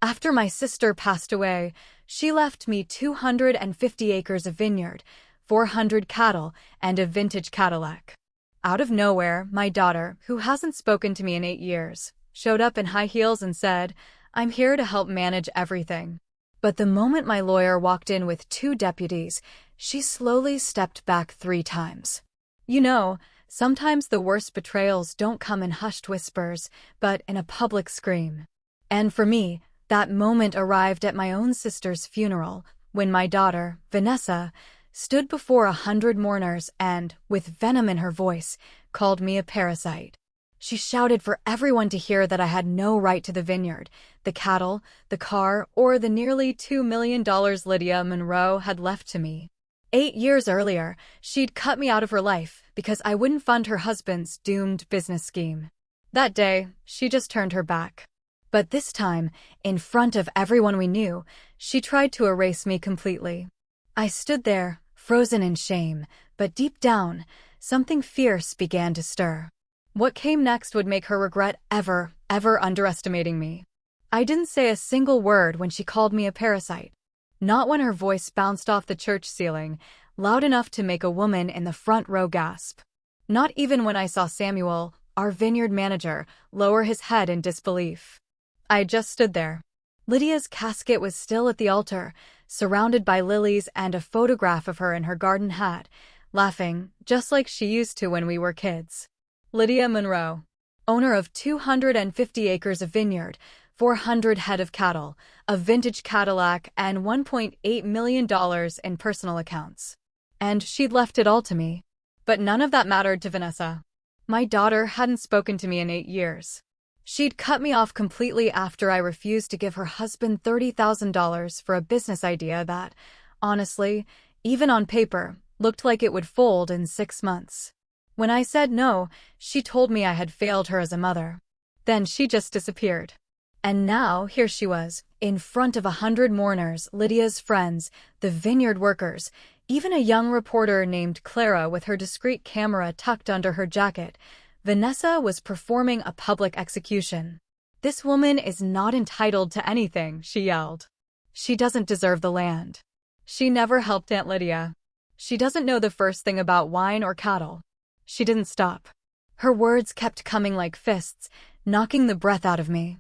After my sister passed away, she left me 250 acres of vineyard, 400 cattle, and a vintage Cadillac. Out of nowhere, my daughter, who hasn't spoken to me in 8 years, showed up in high heels and said, "I'm here to help manage everything." But the moment my lawyer walked in with 2 deputies, she slowly stepped back 3 times. You know, sometimes the worst betrayals don't come in hushed whispers, but in a public scream. And for me, that moment arrived at my own sister's funeral, when my daughter, Vanessa, stood before 100 mourners and, with venom in her voice, called me a parasite. She shouted for everyone to hear that I had no right to the vineyard, the cattle, the car, or the nearly $2 million Lydia Monroe had left to me. 8 years earlier, she'd cut me out of her life because I wouldn't fund her husband's doomed business scheme. That day, she just turned her back. But this time, in front of everyone we knew, she tried to erase me completely. I stood there, frozen in shame, but deep down, something fierce began to stir. What came next would make her regret ever underestimating me. I didn't say a single word when she called me a parasite. Not when her voice bounced off the church ceiling, loud enough to make a woman in the front row gasp. Not even when I saw Samuel, our vineyard manager, lower his head in disbelief. I just stood there. Lydia's casket was still at the altar, surrounded by lilies and a photograph of her in her garden hat, laughing, just like she used to when we were kids. Lydia Monroe, owner of 250 acres of vineyard, 400 head of cattle, a vintage Cadillac, and $1.8 million in personal accounts. And she'd left it all to me. But none of that mattered to Vanessa. My daughter hadn't spoken to me in 8 years. She'd cut me off completely after I refused to give her husband $30,000 for a business idea that, honestly, even on paper, looked like it would fold in 6 months. When I said no, she told me I had failed her as a mother. Then she just disappeared. And now, here she was, in front of 100 mourners, Lydia's friends, the vineyard workers, even a young reporter named Clara with her discreet camera tucked under her jacket. Vanessa was performing a public execution. "This woman is not entitled to anything," she yelled. "She doesn't deserve the land. She never helped Aunt Lydia. She doesn't know the first thing about wine or cattle." She didn't stop. Her words kept coming like fists, knocking the breath out of me.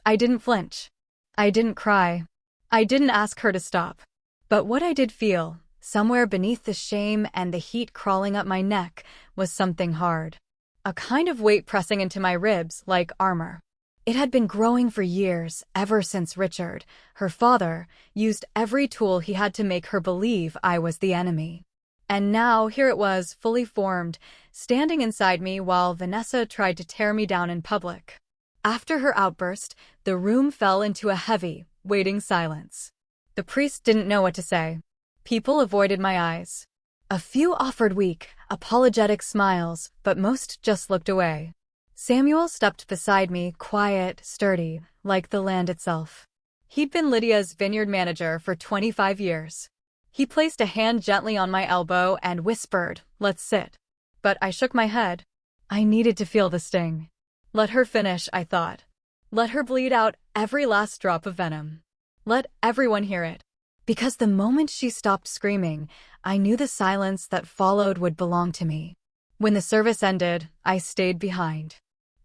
I didn't flinch. I didn't cry. I didn't ask her to stop. But what I did feel, somewhere beneath the shame and the heat crawling up my neck, was something hard. A kind of weight pressing into my ribs like armor. It had been growing for years, ever since Richard, her father, used every tool he had to make her believe I was the enemy. And now here it was, fully formed, standing inside me while Vanessa tried to tear me down in public. After her outburst, the room fell into a heavy, waiting silence. The priest didn't know what to say. People avoided my eyes. A few offered weak, apologetic smiles, but most just looked away. Samuel stepped beside me, quiet, sturdy, like the land itself. He'd been Lydia's vineyard manager for 25 years. He placed a hand gently on my elbow and whispered, "Let's sit." But I shook my head. I needed to feel the sting. Let her finish, I thought. Let her bleed out every last drop of venom. Let everyone hear it. Because the moment she stopped screaming, I knew the silence that followed would belong to me. When the service ended, I stayed behind.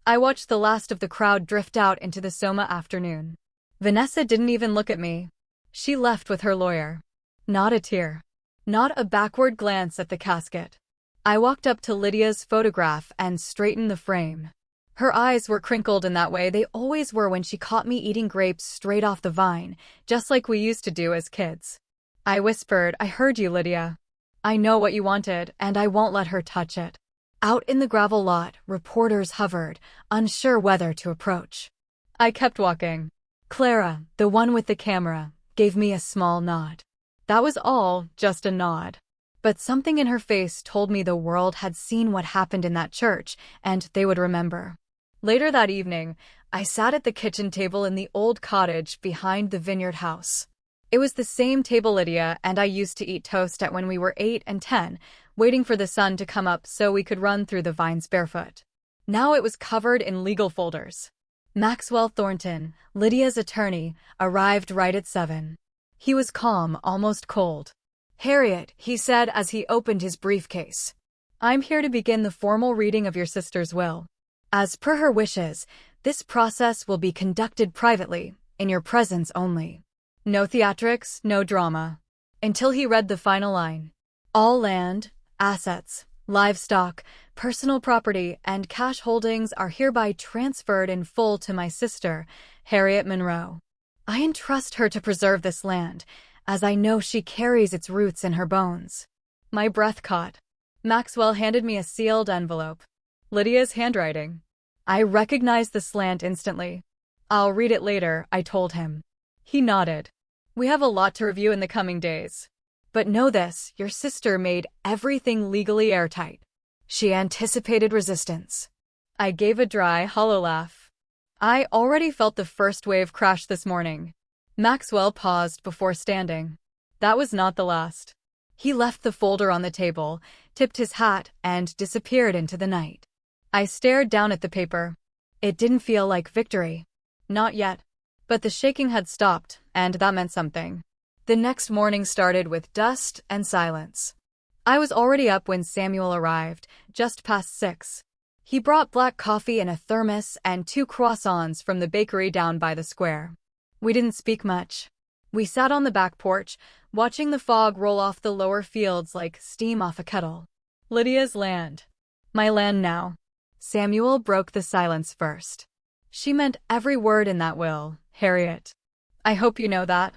I watched the last of the crowd drift out into the Soma afternoon. Vanessa didn't even look at me. She left with her lawyer. Not a tear. Not a backward glance at the casket. I walked up to Lydia's photograph and straightened the frame. Her eyes were crinkled in that way they always were when she caught me eating grapes straight off the vine, just like we used to do as kids. I whispered, "I heard you, Lydia. I know what you wanted, and I won't let her touch it." Out in the gravel lot, reporters hovered, unsure whether to approach. I kept walking. Clara, the one with the camera, gave me a small nod. That was all, just a nod. But something in her face told me the world had seen what happened in that church, and they would remember. Later that evening, I sat at the kitchen table in the old cottage behind the vineyard house. It was the same table Lydia and I used to eat toast at when we were 8 and 10, waiting for the sun to come up so we could run through the vines barefoot. Now it was covered in legal folders. Maxwell Thornton, Lydia's attorney, arrived right at 7. He was calm, almost cold. "Harriet," he said as he opened his briefcase. "I'm here to begin the formal reading of your sister's will. As per her wishes, this process will be conducted privately, in your presence only. No theatrics, no drama." Until he read the final line. "All land, assets, livestock, personal property, and cash holdings are hereby transferred in full to my sister, Harriet Monroe. I entrust her to preserve this land, as I know she carries its roots in her bones." My breath caught. Maxwell handed me a sealed envelope. Lydia's handwriting. I recognized the slant instantly. "I'll read it later," I told him. He nodded. "We have a lot to review in the coming days. But know this, your sister made everything legally airtight. She anticipated resistance." I gave a dry, hollow laugh. "I already felt the first wave crash this morning." Maxwell paused before standing. That was not the last. He left the folder on the table, tipped his hat, and disappeared into the night. I stared down at the paper. It didn't feel like victory. Not yet. But the shaking had stopped, and that meant something. The next morning started with dust and silence. I was already up when Samuel arrived, just past 6. He brought black coffee in a thermos and 2 croissants from the bakery down by the square. We didn't speak much. We sat on the back porch, watching the fog roll off the lower fields like steam off a kettle. "Lydia's land. My land now." Samuel broke the silence first. "She meant every word in that will, Harriet. I hope you know that."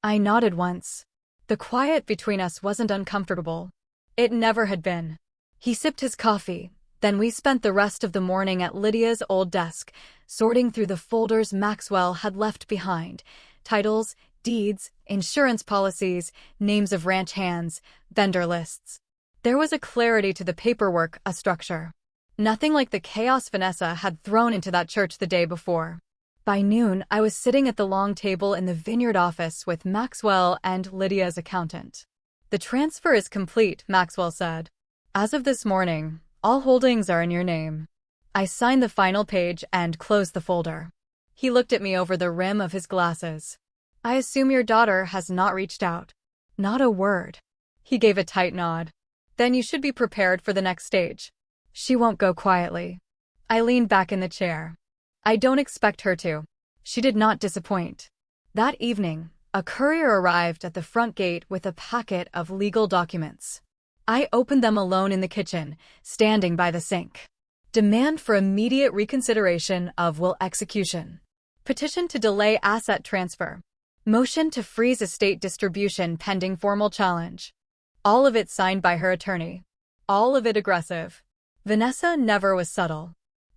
I nodded once. The quiet between us wasn't uncomfortable. It never had been. He sipped his coffee. Then we spent the rest of the morning at Lydia's old desk, sorting through the folders Maxwell had left behind. Titles, deeds, insurance policies, names of ranch hands, vendor lists. There was a clarity to the paperwork, a structure. Nothing like the chaos Vanessa had thrown into that church the day before. By noon, I was sitting at the long table in the vineyard office with Maxwell and Lydia's accountant. "The transfer is complete," Maxwell said. "As of this morning, all holdings are in your name." I signed the final page and closed the folder. He looked at me over the rim of his glasses. "I assume your daughter has not reached out." "Not a word." He gave a tight nod. "Then you should be prepared for the next stage. She won't go quietly." I leaned back in the chair. "I don't expect her to." She did not disappoint. That evening, a courier arrived at the front gate with a packet of legal documents. I opened them alone in the kitchen, standing by the sink. Demand for immediate reconsideration of will execution. Petition to delay asset transfer. Motion to freeze estate distribution pending formal challenge. All of it signed by her attorney. All of it aggressive. Vanessa never was subtle.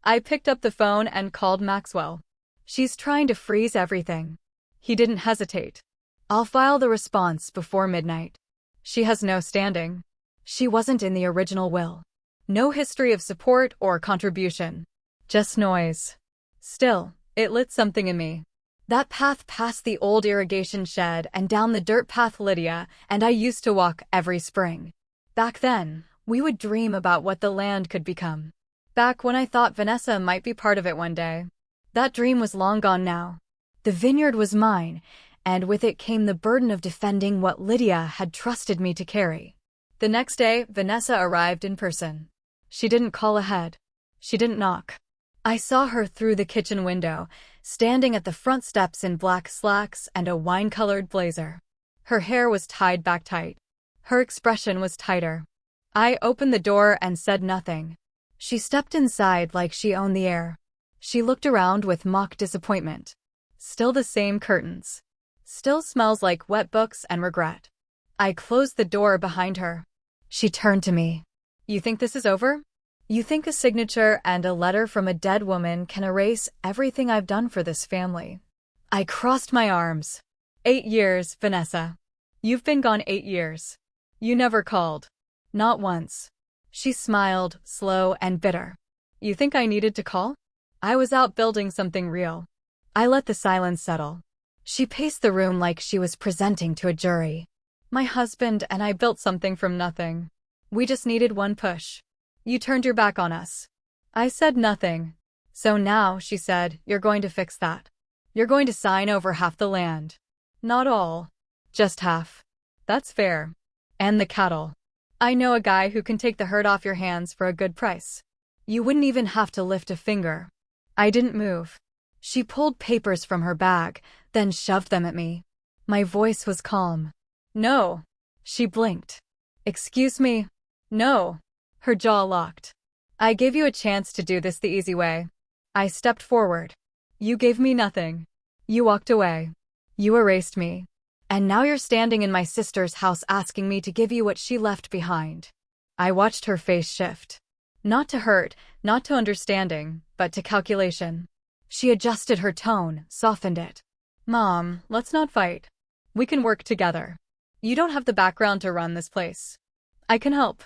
I picked up the phone and called Maxwell. "She's trying to freeze everything." He didn't hesitate. "I'll file the response before midnight." She has no standing. She wasn't in the original will. No history of support or contribution. Just noise. Still, it lit something in me. That path past the old irrigation shed and down the dirt path Lydia and I used to walk every spring. Back then, we would dream about what the land could become. Back when I thought Vanessa might be part of it one day. That dream was long gone now. The vineyard was mine, and with it came the burden of defending what Lydia had trusted me to carry. The next day, Vanessa arrived in person. She didn't call ahead. She didn't knock. I saw her through the kitchen window, standing at the front steps in black slacks and a wine-colored blazer. Her hair was tied back tight. Her expression was tighter. I opened the door and said nothing. She stepped inside like she owned the air. She looked around with mock disappointment. Still the same curtains. Still smells like wet books and regret. I closed the door behind her. She turned to me. "You think this is over? You think a signature and a letter from a dead woman can erase everything I've done for this family?" I crossed my arms. 8 years, Vanessa. You've been gone 8 years. You never called. Not once. She smiled, slow and bitter. "You think I needed to call? I was out building something real." I let the silence settle. She paced the room like she was presenting to a jury. "My husband and I built something from nothing. We just needed one push. You turned your back on us." I said nothing. So now, she said, you're going to fix that. You're going to sign over half the land. Not all. Just half. That's fair. And the cattle. I know a guy who can take the herd off your hands for a good price. You wouldn't even have to lift a finger. I didn't move. She pulled papers from her bag, then shoved them at me. My voice was calm. No. She blinked. Excuse me? No. Her jaw locked. I gave you a chance to do this the easy way. I stepped forward. You gave me nothing. You walked away. You erased me. And now you're standing in my sister's house asking me to give you what she left behind. I watched her face shift. Not to hurt, not to understanding, but to calculation. She adjusted her tone, softened it. Mom, let's not fight. We can work together. You don't have the background to run this place. I can help.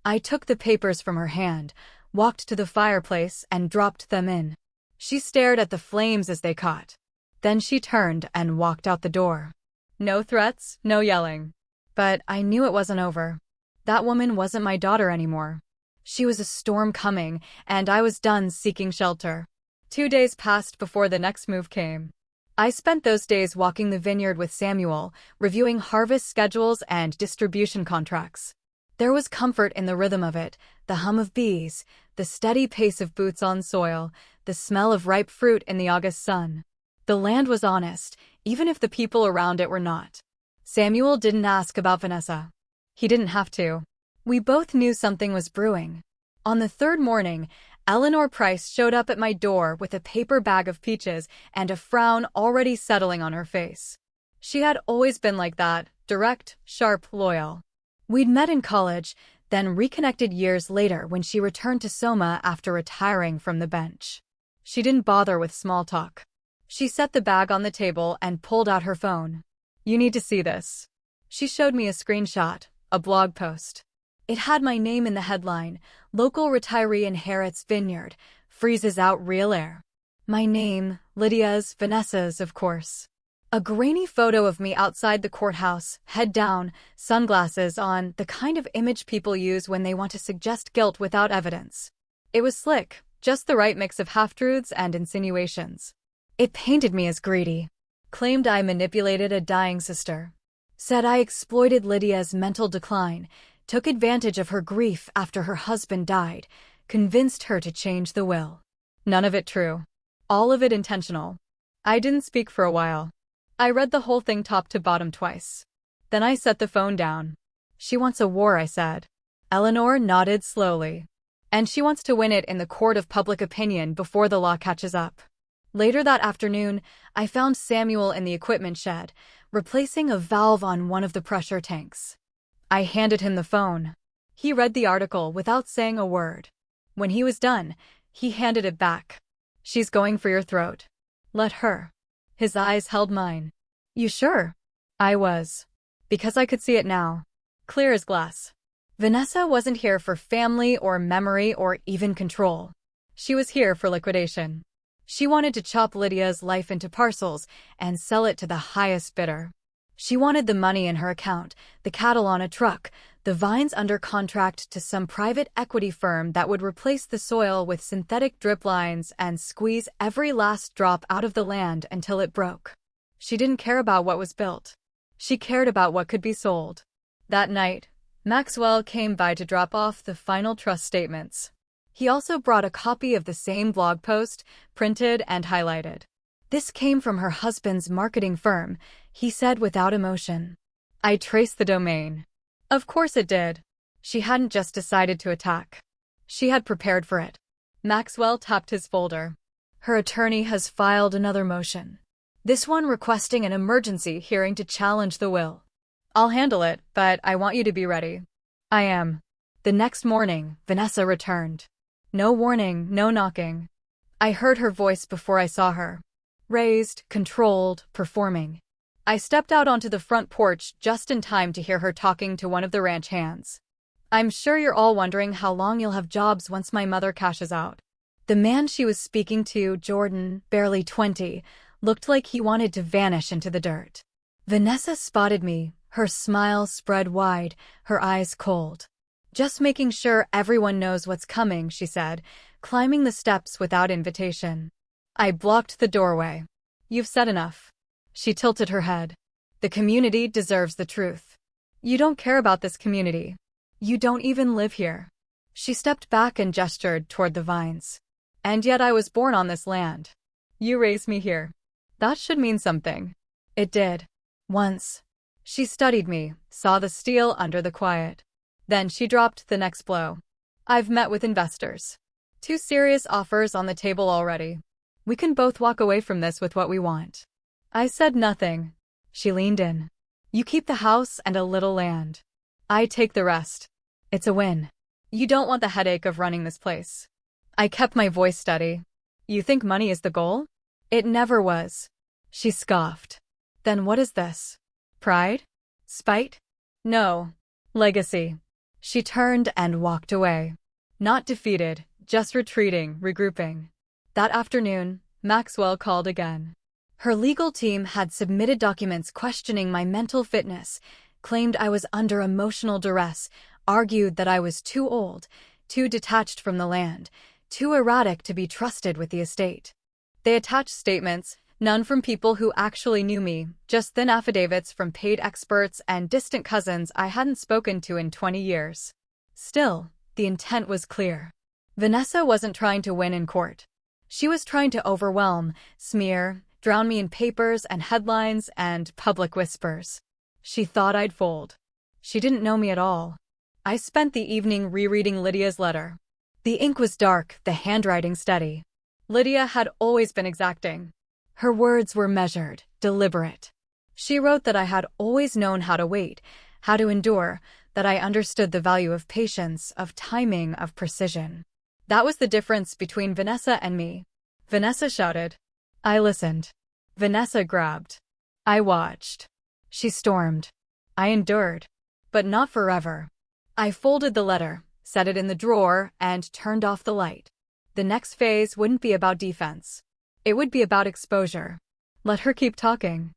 I took the papers from her hand, walked to the fireplace, and dropped them in. She stared at the flames as they caught. Then she turned and walked out the door. No threats, no yelling. But I knew it wasn't over. That woman wasn't my daughter anymore. She was a storm coming, and I was done seeking shelter. 2 days passed before the next move came. I spent those days walking the vineyard with Samuel, reviewing harvest schedules and distribution contracts. There was comfort in the rhythm of it, the hum of bees, the steady pace of boots on soil, the smell of ripe fruit in the August sun. The land was honest, even if the people around it were not. Samuel didn't ask about Vanessa. He didn't have to. We both knew something was brewing. On the third morning, Eleanor Price showed up at my door with a paper bag of peaches and a frown already settling on her face. She had always been like that, direct, sharp, loyal. We'd met in college, then reconnected years later when she returned to Soma after retiring from the bench. She didn't bother with small talk. She set the bag on the table and pulled out her phone. You need to see this. She showed me a screenshot, a blog post. It had my name in the headline, Local Retiree Inherits Vineyard, Freezes Out Real Air. My name, Lydia's, Vanessa's, of course. A grainy photo of me outside the courthouse, head down, sunglasses on, the kind of image people use when they want to suggest guilt without evidence. It was slick, just the right mix of half-truths and insinuations. It painted me as greedy. Claimed I manipulated a dying sister. Said I exploited Lydia's mental decline, took advantage of her grief after her husband died, convinced her to change the will. None of it true. All of it intentional. I didn't speak for a while. I read the whole thing top to bottom twice. Then I set the phone down. She wants a war, I said. Eleanor nodded slowly. And she wants to win it in the court of public opinion before the law catches up. Later that afternoon, I found Samuel in the equipment shed, replacing a valve on one of the pressure tanks. I handed him the phone. He read the article without saying a word. When he was done, he handed it back. She's going for your throat. Let her. His eyes held mine. You sure? I was. Because I could see it now. Clear as glass. Vanessa wasn't here for family or memory or even control. She was here for liquidation. She wanted to chop Lydia's life into parcels and sell it to the highest bidder. She wanted the money in her account, the cattle on a truck, the vines under contract to some private equity firm that would replace the soil with synthetic drip lines and squeeze every last drop out of the land until it broke. She didn't care about what was built. She cared about what could be sold. That night, Maxwell came by to drop off the final trust statements. He also brought a copy of the same blog post, printed and highlighted. This came from her husband's marketing firm, he said without emotion. I traced the domain. Of course it did. She hadn't just decided to attack. She had prepared for it. Maxwell tapped his folder. Her attorney has filed another motion. This one requesting an emergency hearing to challenge the will. I'll handle it, but I want you to be ready. I am. The next morning, Vanessa returned. No warning, no knocking. I heard her voice before I saw her. Raised, controlled, performing. I stepped out onto the front porch just in time to hear her talking to one of the ranch hands. I'm sure you're all wondering how long you'll have jobs once my mother cashes out. The man she was speaking to, Jordan, barely 20, looked like he wanted to vanish into the dirt. Vanessa spotted me, her smile spread wide, her eyes cold. Just making sure everyone knows what's coming, she said, climbing the steps without invitation. I blocked the doorway. You've said enough. She tilted her head. The community deserves the truth. You don't care about this community. You don't even live here. She stepped back and gestured toward the vines. And yet I was born on this land. You raised me here. That should mean something. It did. Once. She studied me, saw the steel under the quiet. Then she dropped the next blow. I've met with investors. 2 serious offers on the table already. We can both walk away from this with what we want. I said nothing. She leaned in. You keep the house and a little land. I take the rest. It's a win. You don't want the headache of running this place. I kept my voice steady. You think money is the goal? It never was. She scoffed. Then what is this? Pride? Spite? No. Legacy. She turned and walked away. Not defeated, just retreating, regrouping. That afternoon, Maxwell called again. Her legal team had submitted documents questioning my mental fitness, claimed I was under emotional duress, argued that I was too old, too detached from the land, too erratic to be trusted with the estate. They attached statements, none from people who actually knew me, just thin affidavits from paid experts and distant cousins I hadn't spoken to in 20 years. Still, the intent was clear. Vanessa wasn't trying to win in court. She was trying to overwhelm, smear, drown me in papers and headlines and public whispers. She thought I'd fold. She didn't know me at all. I spent the evening rereading Lydia's letter. The ink was dark, the handwriting steady. Lydia had always been exacting. Her words were measured, deliberate. She wrote that I had always known how to wait, how to endure, that I understood the value of patience, of timing, of precision. That was the difference between Vanessa and me. Vanessa shouted. I listened. Vanessa grabbed. I watched. She stormed. I endured. But not forever. I folded the letter, set it in the drawer, and turned off the light. The next phase wouldn't be about defense. It would be about exposure. Let her keep talking.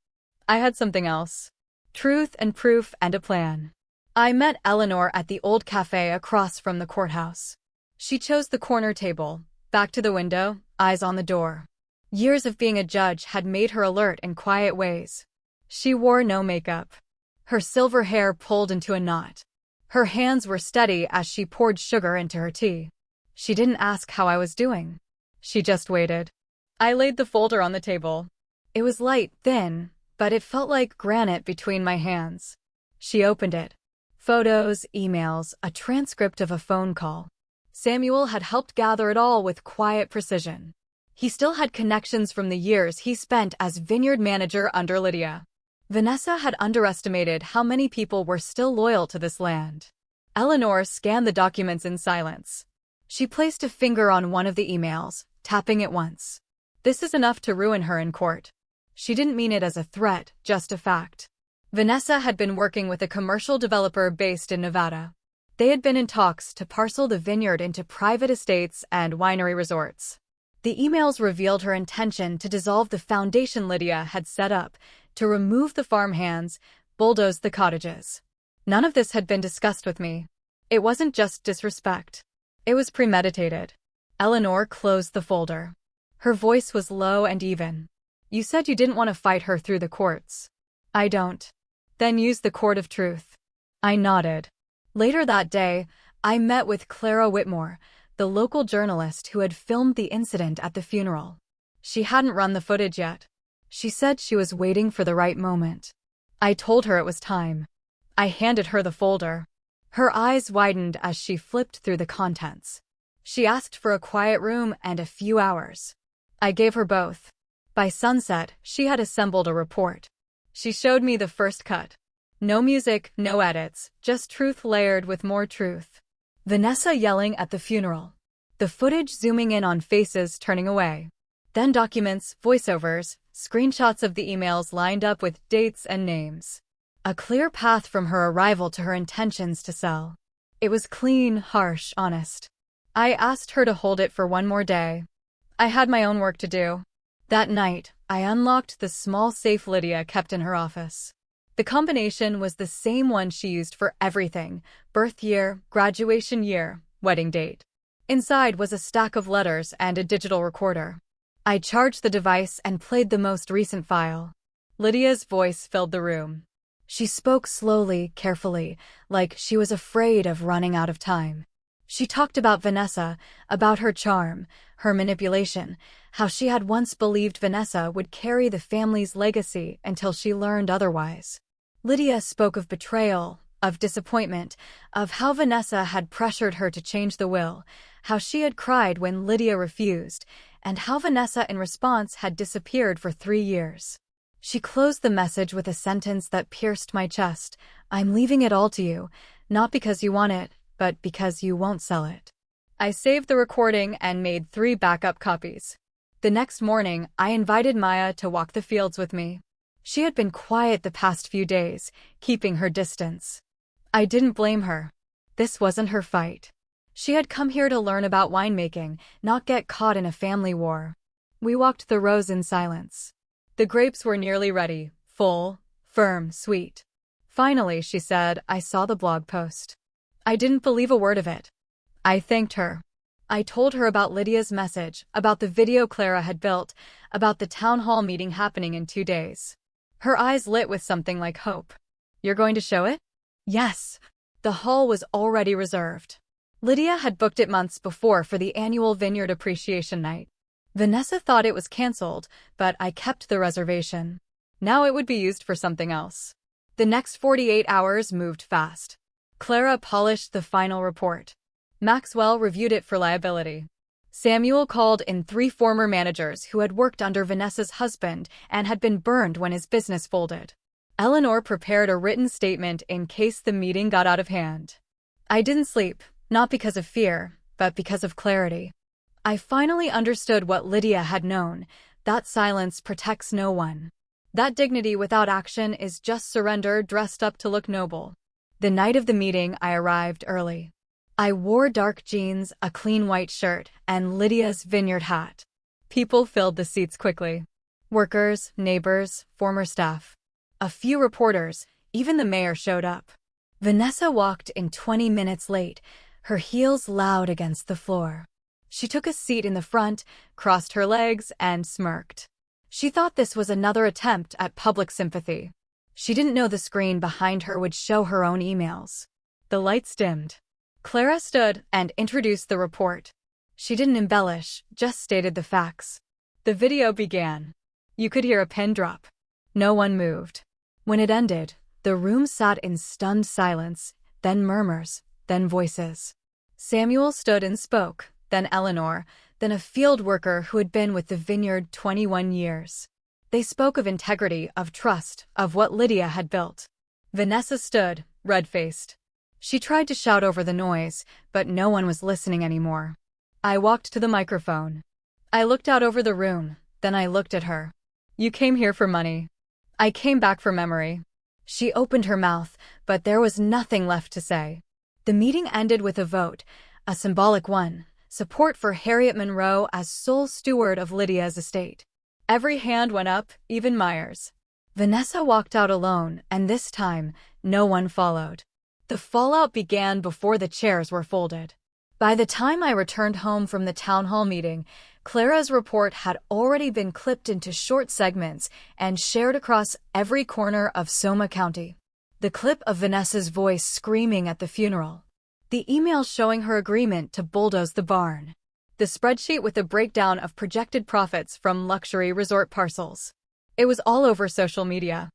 I had something else. Truth and proof and a plan. I met Eleanor at the old cafe across from the courthouse. She chose the corner table, back to the window, eyes on the door. Years of being a judge had made her alert in quiet ways. She wore no makeup. Her silver hair pulled into a knot. Her hands were steady as she poured sugar into her tea. She didn't ask how I was doing. She just waited. I laid the folder on the table. It was light, thin, but it felt like granite between my hands. She opened it. Photos, emails, a transcript of a phone call. Samuel had helped gather it all with quiet precision. He still had connections from the years he spent as vineyard manager under Lydia. Vanessa had underestimated how many people were still loyal to this land. Eleanor scanned the documents in silence. She placed a finger on one of the emails, tapping it once. This is enough to ruin her in court. She didn't mean it as a threat, just a fact. Vanessa had been working with a commercial developer based in Nevada. They had been in talks to parcel the vineyard into private estates and winery resorts. The emails revealed her intention to dissolve the foundation Lydia had set up, to remove the farmhands, bulldoze the cottages. None of this had been discussed with me. It wasn't just disrespect. It was premeditated. Eleanor closed the folder. Her voice was low and even. You said you didn't want to fight her through the courts. I don't. Then use the court of truth. I nodded. Later that day, I met with Clara Whitmore, the local journalist who had filmed the incident at the funeral. She hadn't run the footage yet. She said she was waiting for the right moment. I told her it was time. I handed her the folder. Her eyes widened as she flipped through the contents. She asked for a quiet room and a few hours. I gave her both. By sunset, she had assembled a report. She showed me the first cut. No music, no edits, just truth layered with more truth. Vanessa yelling at the funeral. The footage zooming in on faces turning away. Then documents, voiceovers, screenshots of the emails lined up with dates and names. A clear path from her arrival to her intentions to sell. It was clean, harsh, honest. I asked her to hold it for one more day. I had my own work to do. That night, I unlocked the small safe Lydia kept in her office. The combination was the same one she used for everything: birth year, graduation year, wedding date. Inside was a stack of letters and a digital recorder. I charged the device and played the most recent file. Lydia's voice filled the room. She spoke slowly, carefully, like she was afraid of running out of time. She talked about Vanessa, about her charm, her manipulation, how she had once believed Vanessa would carry the family's legacy until she learned otherwise. Lydia spoke of betrayal, of disappointment, of how Vanessa had pressured her to change the will, how she had cried when Lydia refused, and how Vanessa in response had disappeared for 3 years. She closed the message with a sentence that pierced my chest. "I'm leaving it all to you, not because you want it, but because you won't sell it." I saved the recording and made 3 backup copies. The next morning, I invited Maya to walk the fields with me. She had been quiet the past few days, keeping her distance. I didn't blame her. This wasn't her fight. She had come here to learn about winemaking, not get caught in a family war. We walked the rows in silence. The grapes were nearly ready, full, firm, sweet. "Finally," she said, "I saw the blog post." I didn't believe a word of it. I thanked her. I told her about Lydia's message, about the video Clara had built, about the town hall meeting happening in 2 days. Her eyes lit with something like hope. "You're going to show it?" "Yes." The hall was already reserved. Lydia had booked it months before for the annual Vineyard Appreciation Night. Vanessa thought it was cancelled, but I kept the reservation. Now it would be used for something else. The next 48 hours moved fast. Clara polished the final report. Maxwell reviewed it for liability. Samuel called in 3 former managers who had worked under Vanessa's husband and had been burned when his business folded. Eleanor prepared a written statement in case the meeting got out of hand. I didn't sleep, not because of fear, but because of clarity. I finally understood what Lydia had known, that silence protects no one. That dignity without action is just surrender dressed up to look noble. The night of the meeting, I arrived early. I wore dark jeans, a clean white shirt, and Lydia's vineyard hat. People filled the seats quickly. Workers, neighbors, former staff. A few reporters, even the mayor showed up. Vanessa walked in 20 minutes late, her heels loud against the floor. She took a seat in the front, crossed her legs, and smirked. She thought this was another attempt at public sympathy. She didn't know the screen behind her would show her own emails. The lights dimmed. Clara stood and introduced the report. She didn't embellish, just stated the facts. The video began. You could hear a pin drop. No one moved. When it ended, the room sat in stunned silence, then murmurs, then voices. Samuel stood and spoke, then Eleanor, then a field worker who had been with the vineyard 21 years. They spoke of integrity, of trust, of what Lydia had built. Vanessa stood, red-faced. She tried to shout over the noise, but no one was listening anymore. I walked to the microphone. I looked out over the room, then I looked at her. You came here for money. I came back for memory. She opened her mouth, but there was nothing left to say. The meeting ended with a vote, a symbolic one, support for Harriet Monroe as sole steward of Lydia's estate. Every hand went up, even Myers. Vanessa walked out alone, and this time, no one followed. The fallout began before the chairs were folded. By the time I returned home from the town hall meeting, Clara's report had already been clipped into short segments and shared across every corner of Sonoma County. The clip of Vanessa's voice screaming at the funeral. The email showing her agreement to bulldoze the barn. The spreadsheet with a breakdown of projected profits from luxury resort parcels. It was all over social media.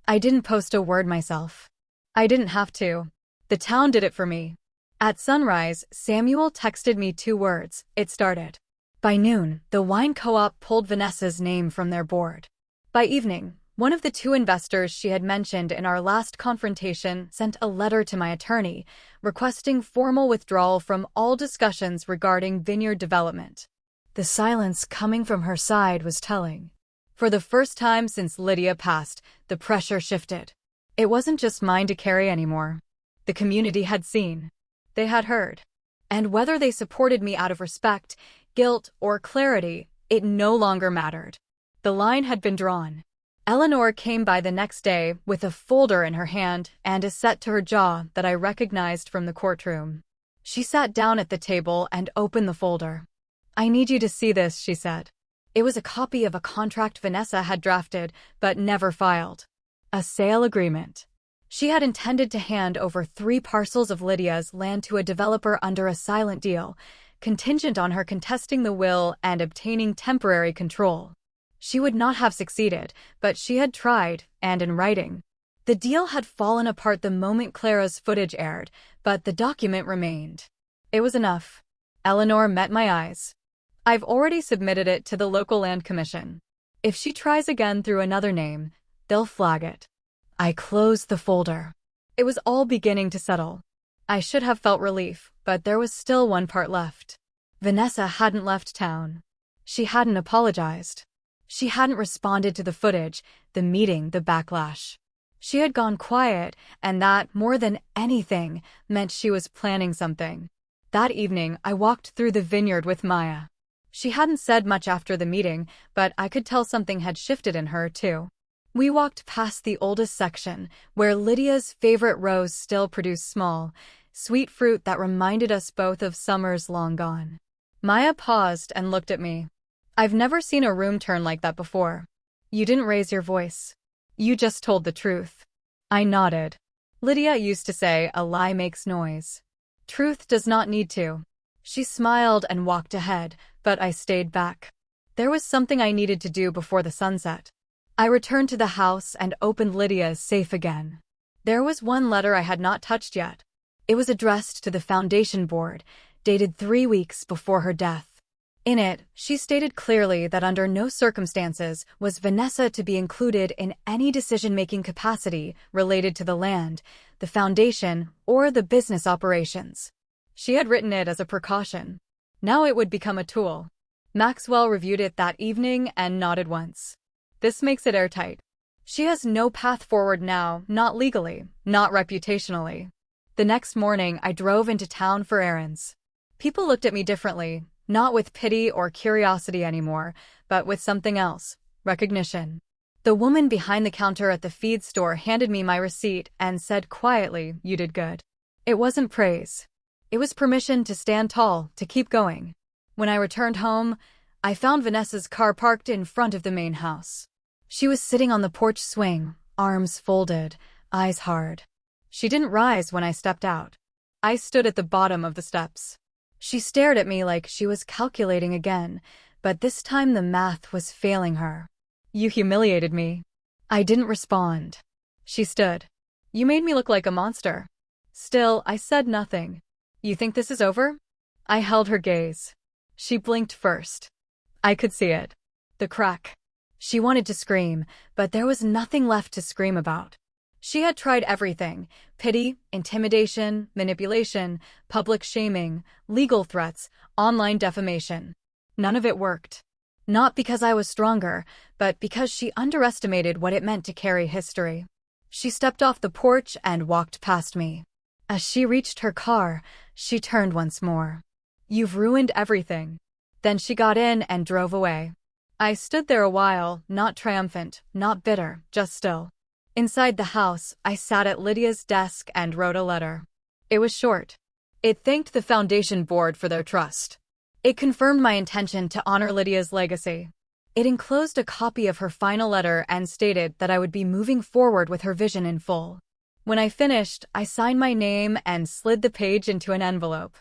I didn't post a word myself. I didn't have to. The town did it for me. At sunrise, Samuel texted me 2 words. It started. By noon, the wine co-op pulled Vanessa's name from their board. By evening, one of the 2 investors she had mentioned in our last confrontation sent a letter to my attorney, requesting formal withdrawal from all discussions regarding vineyard development. The silence coming from her side was telling. For the first time since Lydia passed, the pressure shifted. It wasn't just mine to carry anymore. The community had seen. They had heard. And whether they supported me out of respect, guilt, or clarity, it no longer mattered. The line had been drawn. Eleanor came by the next day with a folder in her hand and a set to her jaw that I recognized from the courtroom. She sat down at the table and opened the folder. "I need you to see this," she said. It was a copy of a contract Vanessa had drafted but never filed. A sale agreement. She had intended to hand over 3 parcels of Lydia's land to a developer under a silent deal, contingent on her contesting the will and obtaining temporary control. She would not have succeeded, but she had tried, and in writing. The deal had fallen apart the moment Clara's footage aired, but the document remained. It was enough. Eleanor met my eyes. "I've already submitted it to the local land commission. If she tries again through another name, they'll flag it." I closed the folder. It was all beginning to settle. I should have felt relief, but there was still one part left. Vanessa hadn't left town. She hadn't apologized. She hadn't responded to the footage, the meeting, the backlash. She had gone quiet, and that, more than anything, meant she was planning something. That evening, I walked through the vineyard with Maya. She hadn't said much after the meeting, but I could tell something had shifted in her, too. We walked past the oldest section, where Lydia's favorite rose still produced small, sweet fruit that reminded us both of summers long gone. Maya paused and looked at me. "I've never seen a room turn like that before. You didn't raise your voice. You just told the truth." I nodded. Lydia used to say, "A lie makes noise. Truth does not need to." She smiled and walked ahead, but I stayed back. There was something I needed to do before the sunset. I returned to the house and opened Lydia's safe again. There was one letter I had not touched yet. It was addressed to the foundation board, dated 3 weeks before her death. In it, she stated clearly that under no circumstances was Vanessa to be included in any decision-making capacity related to the land, the foundation, or the business operations. She had written it as a precaution. Now it would become a tool. Maxwell reviewed it that evening and nodded once. "This makes it airtight. She has no path forward now, not legally, not reputationally." The next morning, I drove into town for errands. People looked at me differently, not with pity or curiosity anymore, but with something else, recognition. The woman behind the counter at the feed store handed me my receipt and said quietly, "You did good." It wasn't praise. It was permission to stand tall, to keep going. When I returned home, I found Vanessa's car parked in front of the main house. She was sitting on the porch swing, arms folded, eyes hard. She didn't rise when I stepped out. I stood at the bottom of the steps. She stared at me like she was calculating again, but this time the math was failing her. "You humiliated me." I didn't respond. She stood. "You made me look like a monster." Still, I said nothing. "You think this is over?" I held her gaze. She blinked first. I could see it. The crack. She wanted to scream, but there was nothing left to scream about. She had tried everything: pity, intimidation, manipulation, public shaming, legal threats, online defamation. None of it worked. Not because I was stronger, but because she underestimated what it meant to carry history. She stepped off the porch and walked past me. As she reached her car, she turned once more. "You've ruined everything." Then she got in and drove away. I stood there a while, not triumphant, not bitter, just still. Inside the house, I sat at Lydia's desk and wrote a letter. It was short. It thanked the foundation board for their trust. It confirmed my intention to honor Lydia's legacy. It enclosed a copy of her final letter and stated that I would be moving forward with her vision in full. When I finished, I signed my name and slid the page into an envelope.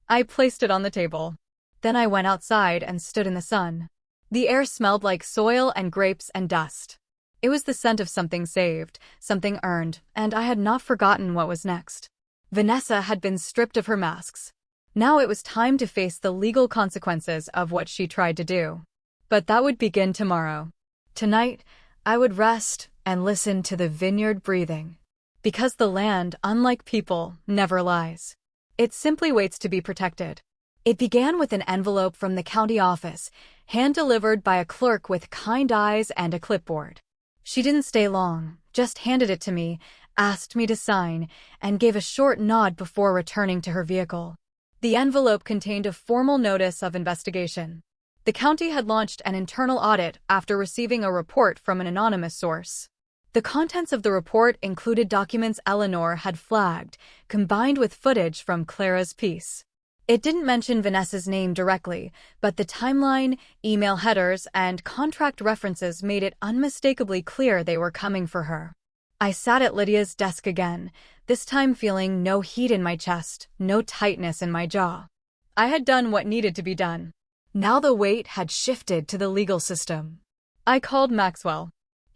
I placed it on the table. Then I went outside and stood in the sun. The air smelled like soil and grapes and dust. It was the scent of something saved, something earned, and I had not forgotten what was next. Vanessa had been stripped of her masks. Now it was time to face the legal consequences of what she tried to do. But that would begin tomorrow. Tonight, I would rest and listen to the vineyard breathing. Because the land, unlike people, never lies. It simply waits to be protected. It began with an envelope from the county office, hand-delivered by a clerk with kind eyes and a clipboard. She didn't stay long, just handed it to me, asked me to sign, and gave a short nod before returning to her vehicle. The envelope contained a formal notice of investigation. The county had launched an internal audit after receiving a report from an anonymous source. The contents of the report included documents Eleanor had flagged, combined with footage from Clara's piece. It didn't mention Vanessa's name directly, but the timeline, email headers, and contract references made it unmistakably clear they were coming for her. I sat at Lydia's desk again, this time feeling no heat in my chest, no tightness in my jaw. I had done what needed to be done. Now the weight had shifted to the legal system. I called Maxwell.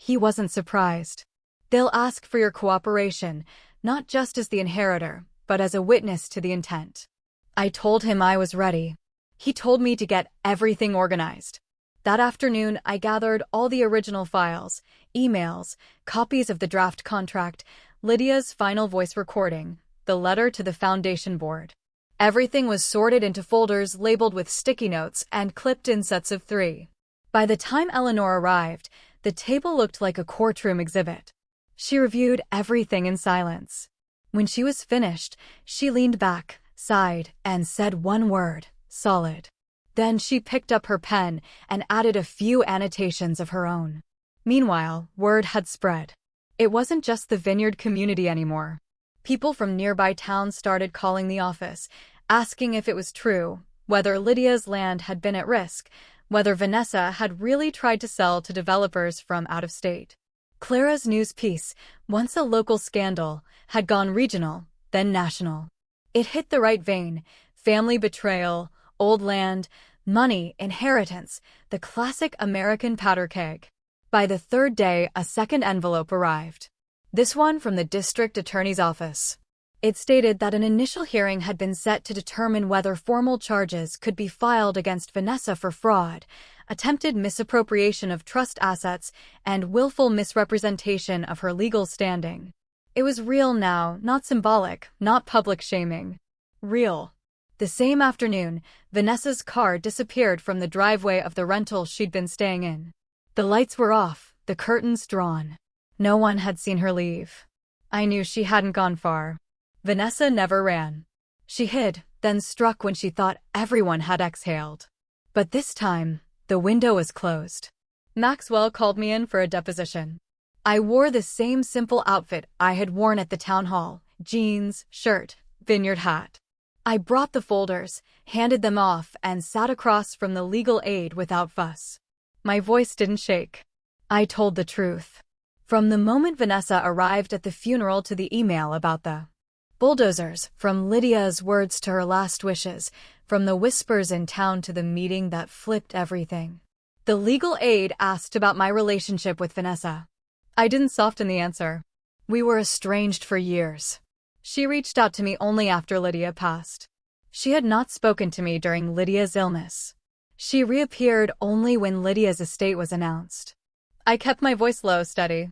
He wasn't surprised. They'll ask for your cooperation, not just as the inheritor, but as a witness to the intent. I told him I was ready. He told me to get everything organized. That afternoon, I gathered all the original files, emails, copies of the draft contract, Lydia's final voice recording, the letter to the foundation board. Everything was sorted into folders labeled with sticky notes and clipped in sets of 3. By the time Eleanor arrived, the table looked like a courtroom exhibit. She reviewed everything in silence. When she was finished, she leaned back, sighed, and said one word, solid. Then she picked up her pen and added a few annotations of her own. Meanwhile, word had spread. It wasn't just the vineyard community anymore. People from nearby towns started calling the office, asking if it was true, whether Lydia's land had been at risk, whether Vanessa had really tried to sell to developers from out of state. Clara's news piece, once a local scandal, had gone regional, then national. It hit the right vein: family betrayal, old land, money, inheritance, the classic American powder keg. By the third day, a second envelope arrived. This one from the district attorney's office. It stated that an initial hearing had been set to determine whether formal charges could be filed against Vanessa for fraud, attempted misappropriation of trust assets, and willful misrepresentation of her legal standing. It was real now, not symbolic, not public shaming. Real. The same afternoon, Vanessa's car disappeared from the driveway of the rental she'd been staying in. The lights were off, the curtains drawn. No one had seen her leave. I knew she hadn't gone far. Vanessa never ran. She hid, then struck when she thought everyone had exhaled. But this time, the window was closed. Maxwell called me in for a deposition. I wore the same simple outfit I had worn at the town hall: jeans, shirt, vineyard hat. I brought the folders, handed them off, and sat across from the legal aid without fuss. My voice didn't shake. I told the truth. From the moment Vanessa arrived at the funeral to the email about the bulldozers, from Lydia's words to her last wishes, from the whispers in town to the meeting that flipped everything. The legal aid asked about my relationship with Vanessa. I didn't soften the answer. We were estranged for years. She reached out to me only after Lydia passed. She had not spoken to me during Lydia's illness. She reappeared only when Lydia's estate was announced. I kept my voice low, steady.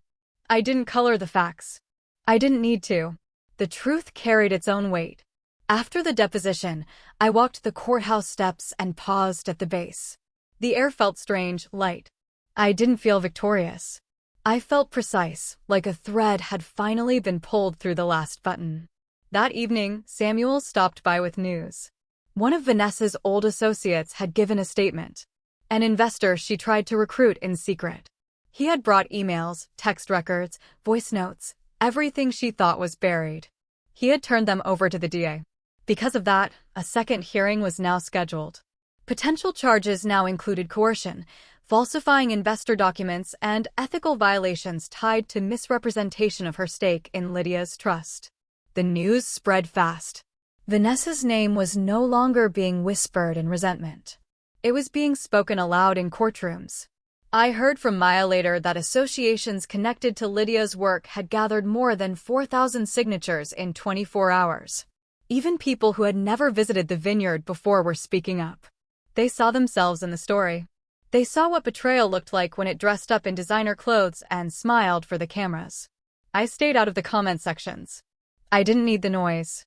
I didn't color the facts. I didn't need to. The truth carried its own weight. After the deposition, I walked the courthouse steps and paused at the base. The air felt strange, light. I didn't feel victorious. I felt precise, like a thread had finally been pulled through the last button. That evening, Samuel stopped by with news. One of Vanessa's old associates had given a statement. An investor she tried to recruit in secret. He had brought emails, text records, voice notes, everything she thought was buried. He had turned them over to the DA. Because of that, a second hearing was now scheduled. Potential charges now included coercion, falsifying investor documents, and ethical violations tied to misrepresentation of her stake in Lydia's trust. The news spread fast. Vanessa's name was no longer being whispered in resentment. It was being spoken aloud in courtrooms. I heard from Maya later that associations connected to Lydia's work had gathered more than 4,000 signatures in 24 hours. Even people who had never visited the vineyard before were speaking up. They saw themselves in the story. They saw what betrayal looked like when it dressed up in designer clothes and smiled for the cameras. I stayed out of the comment sections. I didn't need the noise.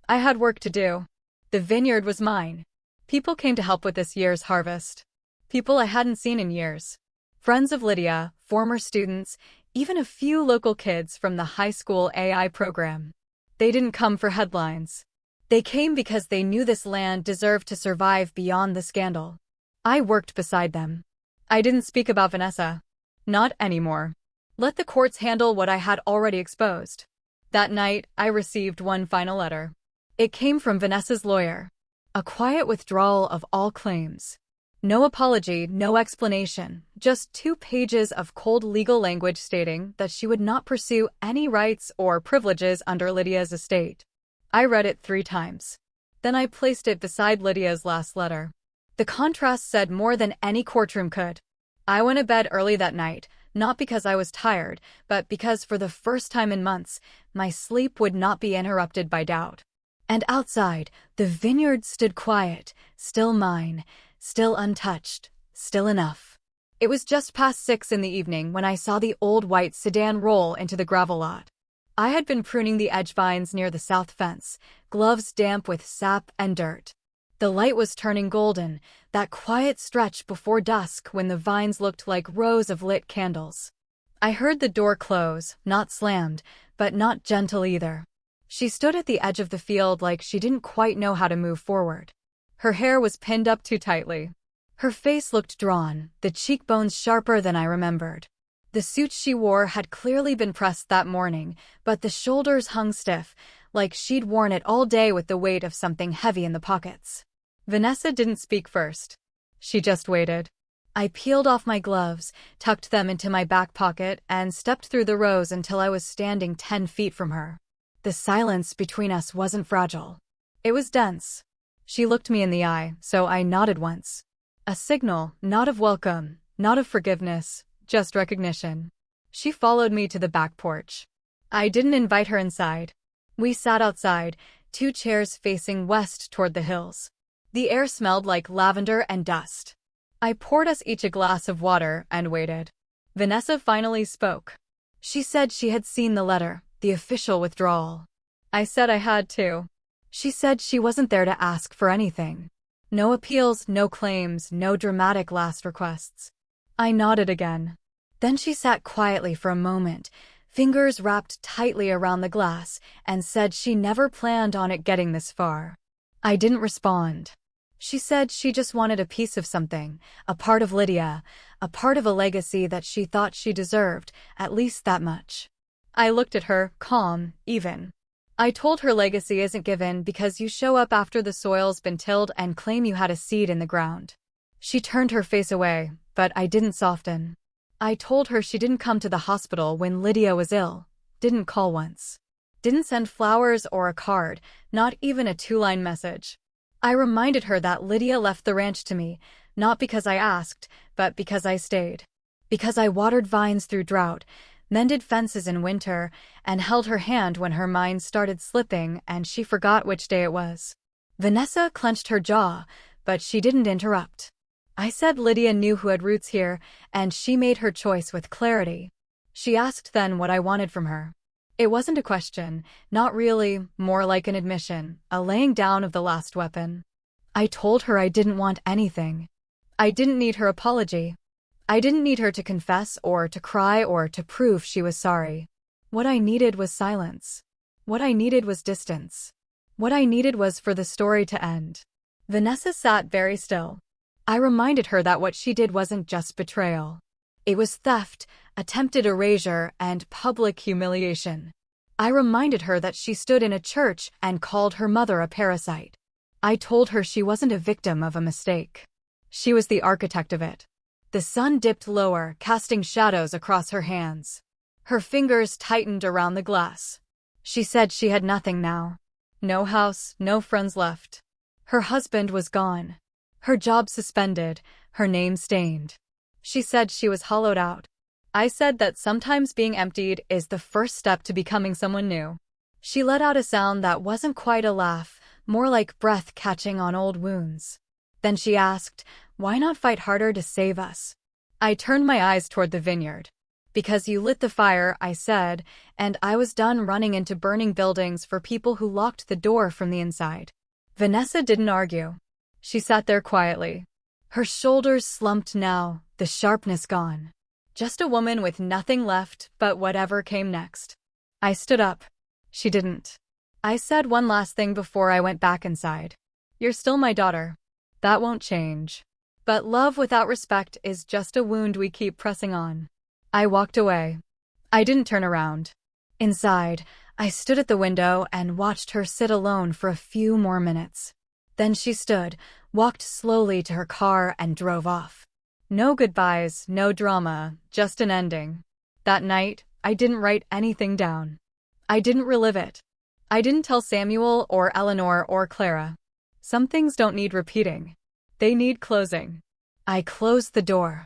I had work to do. The vineyard was mine. People came to help with this year's harvest. People I hadn't seen in years. Friends of Lydia, former students, even a few local kids from the high school AI program. They didn't come for headlines. They came because they knew this land deserved to survive beyond the scandal. I worked beside them. I didn't speak about Vanessa. Not anymore. Let the courts handle what I had already exposed. That night, I received one final letter. It came from Vanessa's lawyer. A quiet withdrawal of all claims. No apology, no explanation, just 2 pages of cold legal language stating that she would not pursue any rights or privileges under Lydia's estate. I read it 3 times. Then I placed it beside Lydia's last letter. The contrast said more than any courtroom could. I went to bed early that night, not because I was tired, but because for the first time in months, my sleep would not be interrupted by doubt. And outside, the vineyard stood quiet, still mine, still untouched, still enough. It was just past 6 in the evening when I saw the old white sedan roll into the gravel lot. I had been pruning the edge vines near the south fence, gloves damp with sap and dirt. The light was turning golden, that quiet stretch before dusk when the vines looked like rows of lit candles. I heard the door close, not slammed, but not gentle either. She stood at the edge of the field like she didn't quite know how to move forward. Her hair was pinned up too tightly. Her face looked drawn, the cheekbones sharper than I remembered. The suit she wore had clearly been pressed that morning, but the shoulders hung stiff, like she'd worn it all day with the weight of something heavy in the pockets. Vanessa didn't speak first. She just waited. I peeled off my gloves, tucked them into my back pocket, and stepped through the rows until I was standing 10 feet from her. The silence between us wasn't fragile. It was dense. She looked me in the eye, so I nodded once. A signal, not of welcome, not of forgiveness, just recognition. She followed me to the back porch. I didn't invite her inside. We sat outside, 2 chairs facing west toward the hills. The air smelled like lavender and dust. I poured us each a glass of water and waited. Vanessa finally spoke. She said she had seen the letter, the official withdrawal. I said I had too. She said she wasn't there to ask for anything. No appeals, no claims, no dramatic last requests. I nodded again. Then she sat quietly for a moment, fingers wrapped tightly around the glass, and said she never planned on it getting this far. I didn't respond. She said she just wanted a piece of something, a part of Lydia, a part of a legacy that she thought she deserved, at least that much. I looked at her, calm, even. I told her legacy isn't given because you show up after the soil's been tilled and claim you had a seed in the ground. She turned her face away, but I didn't soften. I told her she didn't come to the hospital when Lydia was ill, didn't call once. Didn't send flowers or a card, not even a 2-line message. I reminded her that Lydia left the ranch to me, not because I asked, but because I stayed. Because I watered vines through drought, mended fences in winter, and held her hand when her mind started slipping and she forgot which day it was. Vanessa clenched her jaw, but she didn't interrupt. I said Lydia knew who had roots here, and she made her choice with clarity. She asked then what I wanted from her. It wasn't a question, not really, more like an admission, a laying down of the last weapon. I told her I didn't want anything. I didn't need her apology. I didn't need her to confess or to cry or to prove she was sorry. What I needed was silence. What I needed was distance. What I needed was for the story to end. Vanessa sat very still. I reminded her that what she did wasn't just betrayal. It was theft, attempted erasure, and public humiliation. I reminded her that she stood in a church and called her mother a parasite. I told her she wasn't a victim of a mistake. She was the architect of it. The sun dipped lower, casting shadows across her hands. Her fingers tightened around the glass. She said she had nothing now. No house, no friends left. Her husband was gone. Her job suspended, her name stained. She said she was hollowed out. I said that sometimes being emptied is the first step to becoming someone new. She let out a sound that wasn't quite a laugh, more like breath catching on old wounds. Then she asked, "Why not fight harder to save us?" I turned my eyes toward the vineyard. "Because you lit the fire," I said, and I was done running into burning buildings for people who locked the door from the inside. Vanessa didn't argue. She sat there quietly. Her shoulders slumped now, the sharpness gone. Just a woman with nothing left but whatever came next. I stood up. She didn't. I said one last thing before I went back inside. "You're still my daughter. That won't change. But love without respect is just a wound we keep pressing on." I walked away. I didn't turn around. Inside, I stood at the window and watched her sit alone for a few more minutes. Then she stood, walked slowly to her car, and drove off. No goodbyes, no drama, just an ending. That night, I didn't write anything down. I didn't relive it. I didn't tell Samuel or Eleanor or Clara. Some things don't need repeating. They need closing. I closed the door.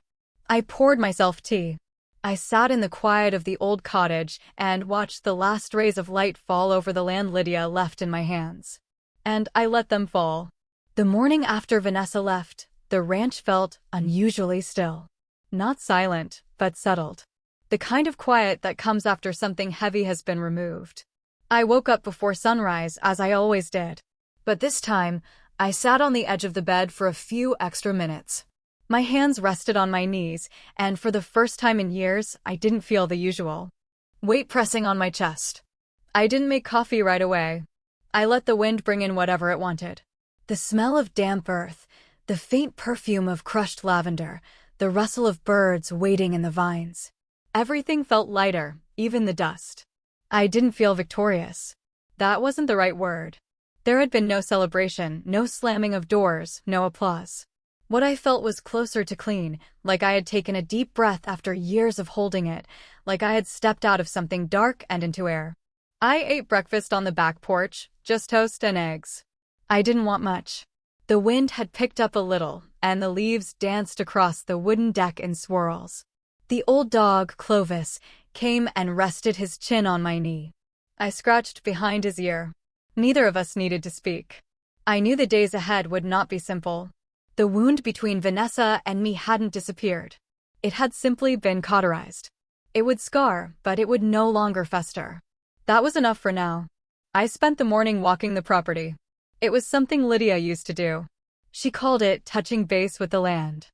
I poured myself tea. I sat in the quiet of the old cottage and watched the last rays of light fall over the land Lydia left in my hands. And I let them fall. The morning after Vanessa left, the ranch felt unusually still. Not silent, but settled. The kind of quiet that comes after something heavy has been removed. I woke up before sunrise, as I always did. But this time, I sat on the edge of the bed for a few extra minutes. My hands rested on my knees, and for the first time in years, I didn't feel the usual weight pressing on my chest. I didn't make coffee right away. I let the wind bring in whatever it wanted. The smell of damp earth, the faint perfume of crushed lavender, the rustle of birds waiting in the vines. Everything felt lighter, even the dust. I didn't feel victorious. That wasn't the right word. There had been no celebration, no slamming of doors, no applause. What I felt was closer to clean, like I had taken a deep breath after years of holding it, like I had stepped out of something dark and into air. I ate breakfast on the back porch, just toast and eggs. I didn't want much. The wind had picked up a little, and the leaves danced across the wooden deck in swirls. The old dog, Clovis, came and rested his chin on my knee. I scratched behind his ear. Neither of us needed to speak. I knew the days ahead would not be simple. The wound between Vanessa and me hadn't disappeared. It had simply been cauterized. It would scar, but it would no longer fester. That was enough for now. I spent the morning walking the property. It was something Lydia used to do. She called it touching base with the land.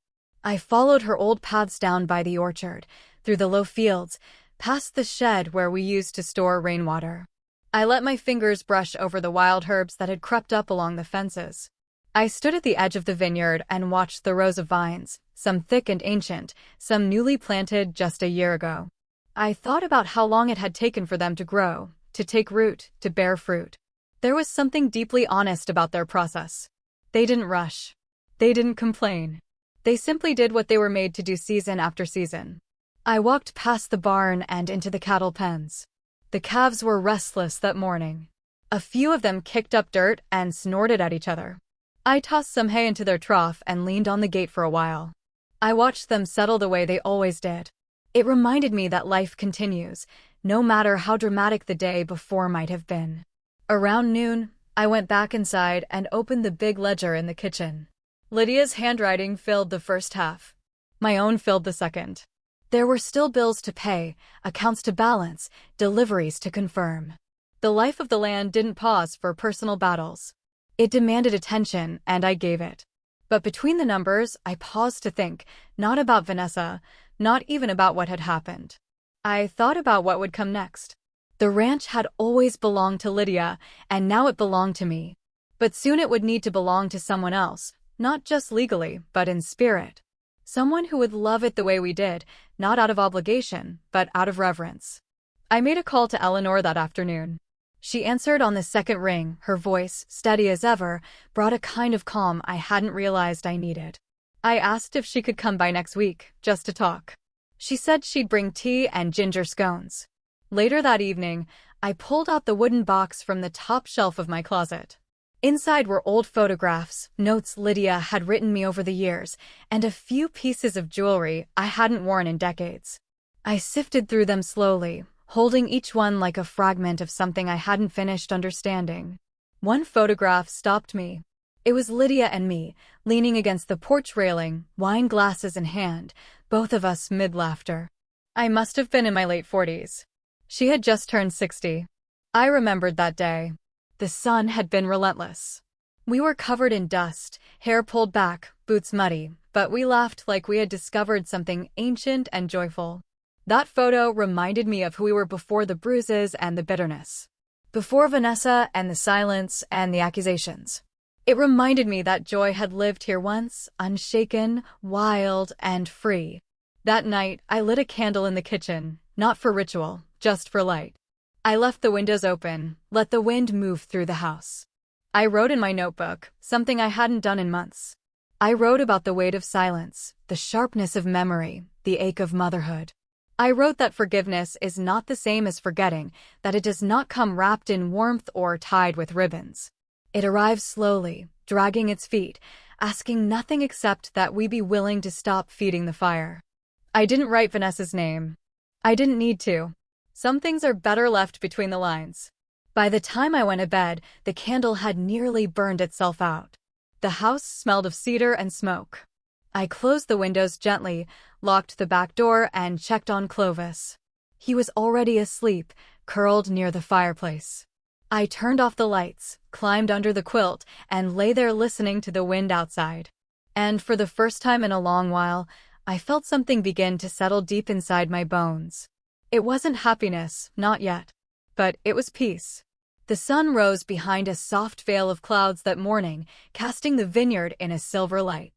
I followed her old paths down by the orchard, through the low fields, past the shed where we used to store rainwater. I let my fingers brush over the wild herbs that had crept up along the fences. I stood at the edge of the vineyard and watched the rows of vines, some thick and ancient, some newly planted just a year ago. I thought about how long it had taken for them to grow, to take root, to bear fruit. There was something deeply honest about their process. They didn't rush. They didn't complain. They simply did what they were made to do season after season. I walked past the barn and into the cattle pens. The calves were restless that morning. A few of them kicked up dirt and snorted at each other. I tossed some hay into their trough and leaned on the gate for a while. I watched them settle the way they always did. It reminded me that life continues, no matter how dramatic the day before might have been. Around noon, I went back inside and opened the big ledger in the kitchen. Lydia's handwriting filled the first half. My own filled the second. There were still bills to pay, accounts to balance, deliveries to confirm. The life of the land didn't pause for personal battles. It demanded attention, and I gave it. But between the numbers, I paused to think, not about Vanessa, not even about what had happened. I thought about what would come next. The ranch had always belonged to Lydia, and now it belonged to me. But soon it would need to belong to someone else, not just legally, but in spirit. Someone who would love it the way we did, not out of obligation, but out of reverence. I made a call to Eleanor that afternoon. She answered on the second ring. Her voice, steady as ever, brought a kind of calm I hadn't realized I needed. I asked if she could come by next week, just to talk. She said she'd bring tea and ginger scones. Later that evening, I pulled out the wooden box from the top shelf of my closet. Inside were old photographs, notes Lydia had written me over the years, and a few pieces of jewelry I hadn't worn in decades. I sifted through them slowly, holding each one like a fragment of something I hadn't finished understanding. One photograph stopped me. It was Lydia and me, leaning against the porch railing, wine glasses in hand, both of us mid-laughter. I must have been in my late 40s. She had just turned 60. I remembered that day. The sun had been relentless. We were covered in dust, hair pulled back, boots muddy, but we laughed like we had discovered something ancient and joyful. That photo reminded me of who we were before the bruises and the bitterness. Before Vanessa and the silence and the accusations. It reminded me that joy had lived here once, unshaken, wild, and free. That night, I lit a candle in the kitchen, Not for ritual, just for light. I left the windows open, let the wind move through the house. I wrote in my notebook, something I hadn't done in months. I wrote about the weight of silence, the sharpness of memory, the ache of motherhood. I wrote that forgiveness is not the same as forgetting, that it does not come wrapped in warmth or tied with ribbons. It arrives slowly, dragging its feet, asking nothing except that we be willing to stop feeding the fire. I didn't write Vanessa's name. I didn't need to. Some things are better left between the lines. By the time I went to bed, the candle had nearly burned itself out. The house smelled of cedar and smoke. I closed the windows gently, locked the back door, and checked on Clovis. He was already asleep, curled near the fireplace. I turned off the lights, climbed under the quilt, and lay there listening to the wind outside. And for the first time in a long while, I felt something begin to settle deep inside my bones. It wasn't happiness, not yet. But it was peace. The sun rose behind a soft veil of clouds that morning, casting the vineyard in a silver light.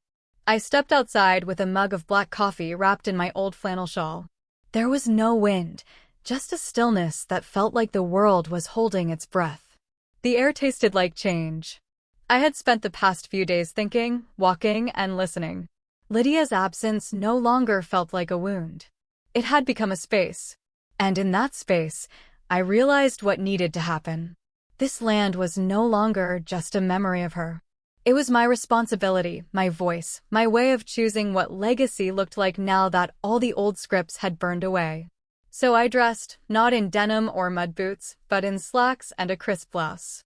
I stepped outside with a mug of black coffee wrapped in my old flannel shawl. There was no wind, just a stillness that felt like the world was holding its breath. The air tasted like change. I had spent the past few days thinking, walking, and listening. Lydia's absence no longer felt like a wound. It had become a space. And in that space, I realized what needed to happen. This land was no longer just a memory of her. It was my responsibility, my voice, my way of choosing what legacy looked like now that all the old scripts had burned away. So I dressed, not in denim or mud boots, but in slacks and a crisp blouse.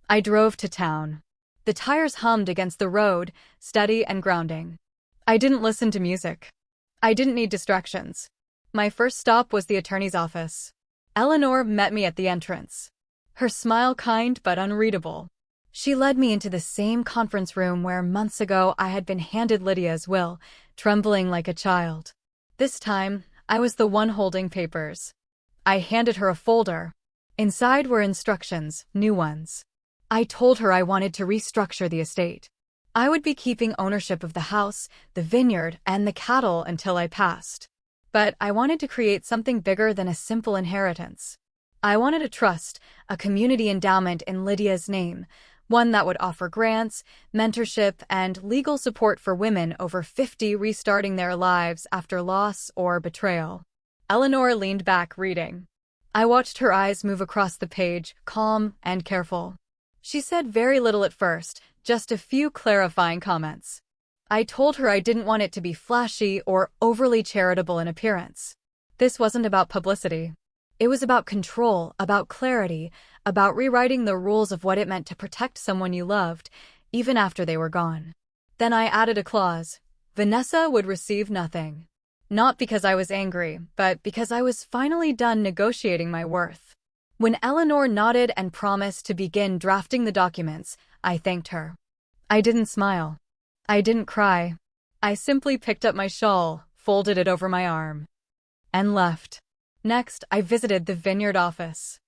I drove to town. The tires hummed against the road, steady and grounding. I didn't listen to music. I didn't need distractions. My first stop was the attorney's office. Eleanor met me at the entrance. Her smile kind but unreadable. She led me into the same conference room where months ago I had been handed Lydia's will, trembling like a child. This time, I was the one holding papers. I handed her a folder. Inside were instructions, new ones. I told her I wanted to restructure the estate. I would be keeping ownership of the house, the vineyard, and the cattle until I passed. But I wanted to create something bigger than a simple inheritance. I wanted a trust, a community endowment in Lydia's name, one that would offer grants, mentorship, and legal support for women over 50 restarting their lives after loss or betrayal. Eleanor leaned back, reading. I watched her eyes move across the page, calm and careful. She said very little at first, just a few clarifying comments. I told her I didn't want it to be flashy or overly charitable in appearance. This wasn't about publicity. It was about control, about clarity, about rewriting the rules of what it meant to protect someone you loved, even after they were gone. Then I added a clause. Vanessa would receive nothing. Not because I was angry, but because I was finally done negotiating my worth. When Eleanor nodded and promised to begin drafting the documents, I thanked her. I didn't smile. I didn't cry. I simply picked up my shawl, folded it over my arm, and left. Next, I visited the vineyard office.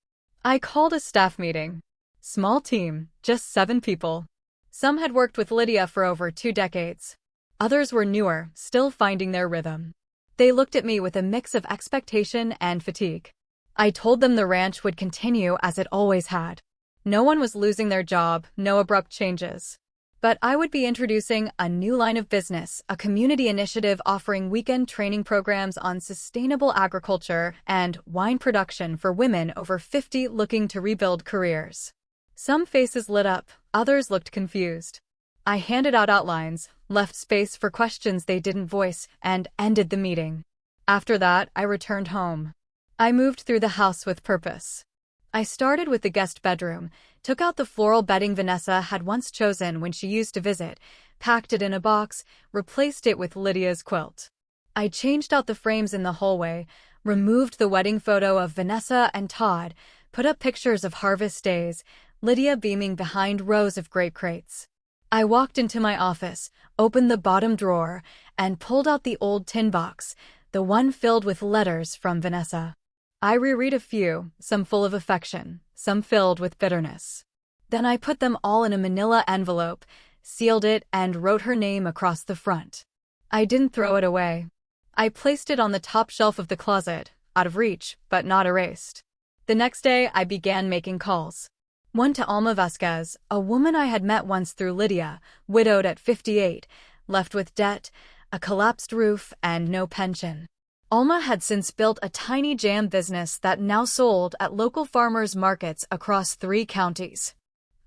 I called a staff meeting. Small team, just 7 people. Some had worked with Lydia for over 2 decades. Others were newer, still finding their rhythm. They looked at me with a mix of expectation and fatigue. I told them the ranch would continue as it always had. No one was losing their job, no abrupt changes. But I would be introducing a new line of business, a community initiative offering weekend training programs on sustainable agriculture and wine production for women over 50 looking to rebuild careers. Some faces lit up, others looked confused. I handed out outlines, left space for questions they didn't voice, and ended the meeting. After that, I returned home. I moved through the house with purpose. I started with the guest bedroom, took out the floral bedding Vanessa had once chosen when she used to visit, packed it in a box, replaced it with Lydia's quilt. I changed out the frames in the hallway, removed the wedding photo of Vanessa and Todd, put up pictures of harvest days, Lydia beaming behind rows of grape crates. I walked into my office, opened the bottom drawer, and pulled out the old tin box, the one filled with letters from Vanessa. I reread a few, some full of affection, some filled with bitterness. Then I put them all in a manila envelope, sealed it, and wrote her name across the front. I didn't throw it away. I placed it on the top shelf of the closet, out of reach, but not erased. The next day, I began making calls. One to Alma Vasquez, a woman I had met once through Lydia, widowed at 58, left with debt, a collapsed roof, and no pension. Alma had since built a tiny jam business that now sold at local farmers' markets across 3 counties.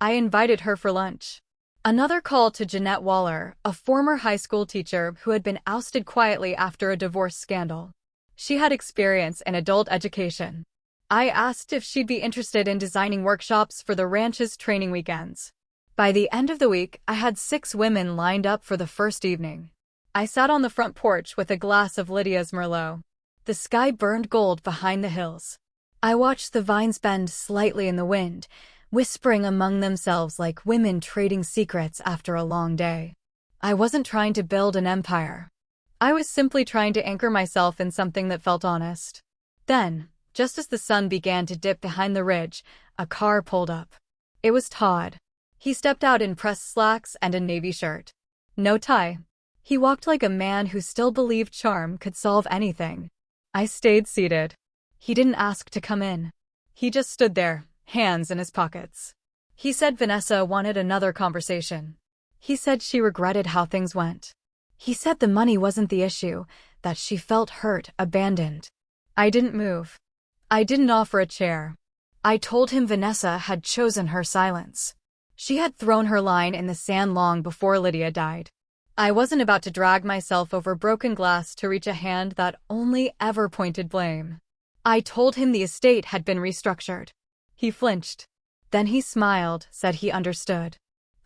I invited her for lunch. Another call to Jeanette Waller, a former high school teacher who had been ousted quietly after a divorce scandal. She had experience in adult education. I asked if she'd be interested in designing workshops for the ranch's training weekends. By the end of the week, I had 6 women lined up for the first evening. I sat on the front porch with a glass of Lydia's Merlot. The sky burned gold behind the hills. I watched the vines bend slightly in the wind, whispering among themselves like women trading secrets after a long day. I wasn't trying to build an empire. I was simply trying to anchor myself in something that felt honest. Then, just as the sun began to dip behind the ridge, a car pulled up. It was Todd. He stepped out in pressed slacks and a navy shirt. No tie. He walked like a man who still believed charm could solve anything. I stayed seated. He didn't ask to come in. He just stood there, hands in his pockets. He said Vanessa wanted another conversation. He said she regretted how things went. He said the money wasn't the issue, that she felt hurt, abandoned. I didn't move. I didn't offer a chair. I told him Vanessa had chosen her silence. She had thrown her line in the sand long before Lydia died. I wasn't about to drag myself over broken glass to reach a hand that only ever pointed blame. I told him the estate had been restructured. He flinched. Then he smiled, said he understood.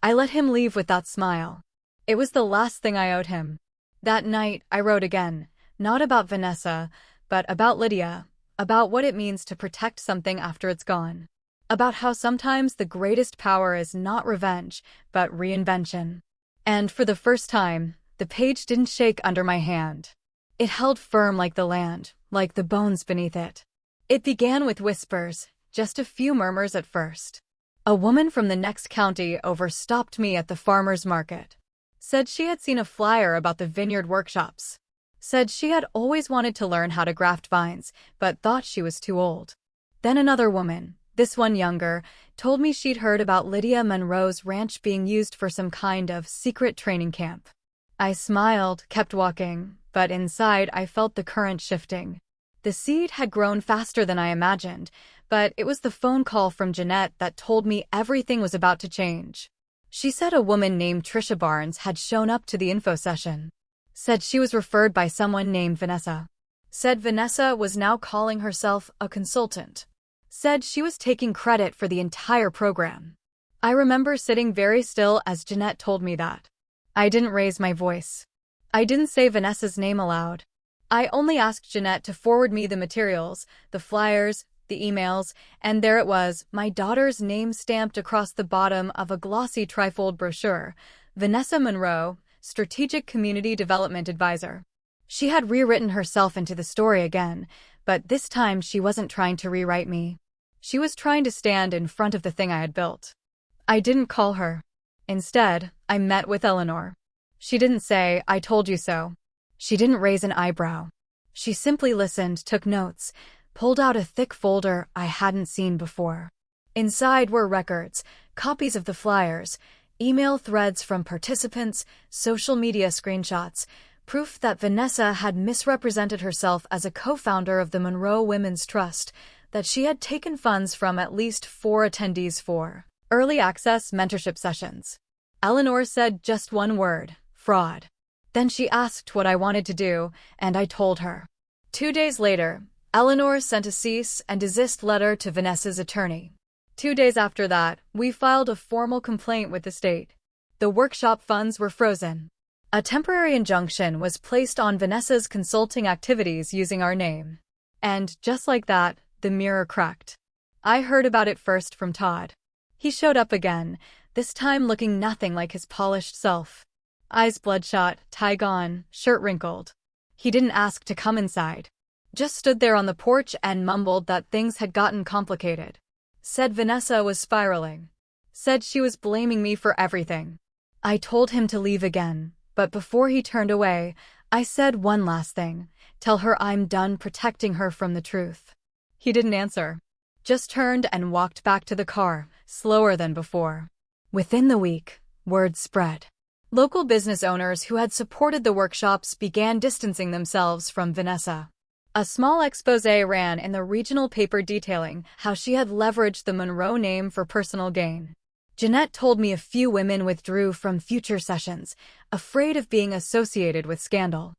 I let him leave with that smile. It was the last thing I owed him. That night, I wrote again, not about Vanessa, but about Lydia, about what it means to protect something after it's gone, about how sometimes the greatest power is not revenge, but reinvention. And for the first time, the page didn't shake under my hand. It held firm like the land, like the bones beneath it. It began with whispers, just a few murmurs at first. A woman from the next county over stopped me at the farmer's market. Said she had seen a flyer about the vineyard workshops. Said she had always wanted to learn how to graft vines, but thought she was too old. Then another woman, this one younger, told me she'd heard about Lydia Monroe's ranch being used for some kind of secret training camp. I smiled, kept walking, but inside I felt the current shifting. The seed had grown faster than I imagined, but it was the phone call from Jeanette that told me everything was about to change. She said a woman named Trisha Barnes had shown up to the info session. Said she was referred by someone named Vanessa. Said Vanessa was now calling herself a consultant. Said she was taking credit for the entire program. I remember sitting very still as Jeanette told me that. I didn't raise my voice. I didn't say Vanessa's name aloud. I only asked Jeanette to forward me the materials, the flyers, the emails, and there it was, my daughter's name stamped across the bottom of a glossy trifold brochure, Vanessa Monroe, Strategic Community Development Advisor. She had rewritten herself into the story again, but this time she wasn't trying to rewrite me. She was trying to stand in front of the thing I had built. I didn't call her. Instead, I met with Eleanor. She didn't say, "I told you so." She didn't raise an eyebrow. She simply listened, took notes, pulled out a thick folder I hadn't seen before. Inside were records, copies of the flyers, email threads from participants, social media screenshots, proof that Vanessa had misrepresented herself as a co-founder of the Monroe Women's Trust, that she had taken funds from at least 4 attendees for early access mentorship sessions. Eleanor said just one word, fraud. Then she asked what I wanted to do, and I told her. 2 days later, Eleanor sent a cease and desist letter to Vanessa's attorney. 2 days after that, we filed a formal complaint with the state. The workshop funds were frozen. A temporary injunction was placed on Vanessa's consulting activities using our name. And, just like that, the mirror cracked. I heard about it first from Todd. He showed up again, this time looking nothing like his polished self. Eyes bloodshot, tie gone, shirt wrinkled. He didn't ask to come inside. Just stood there on the porch and mumbled that things had gotten complicated. Said Vanessa was spiraling. Said she was blaming me for everything. I told him to leave again, but before he turned away, I said one last thing. Tell her I'm done protecting her from the truth." He didn't answer. Just turned and walked back to the car, slower than before. Within the week, word spread. Local business owners who had supported the workshops began distancing themselves from Vanessa. A small expose ran in the regional paper detailing how she had leveraged the Monroe name for personal gain. Jeanette told me a few women withdrew from future sessions, afraid of being associated with scandal.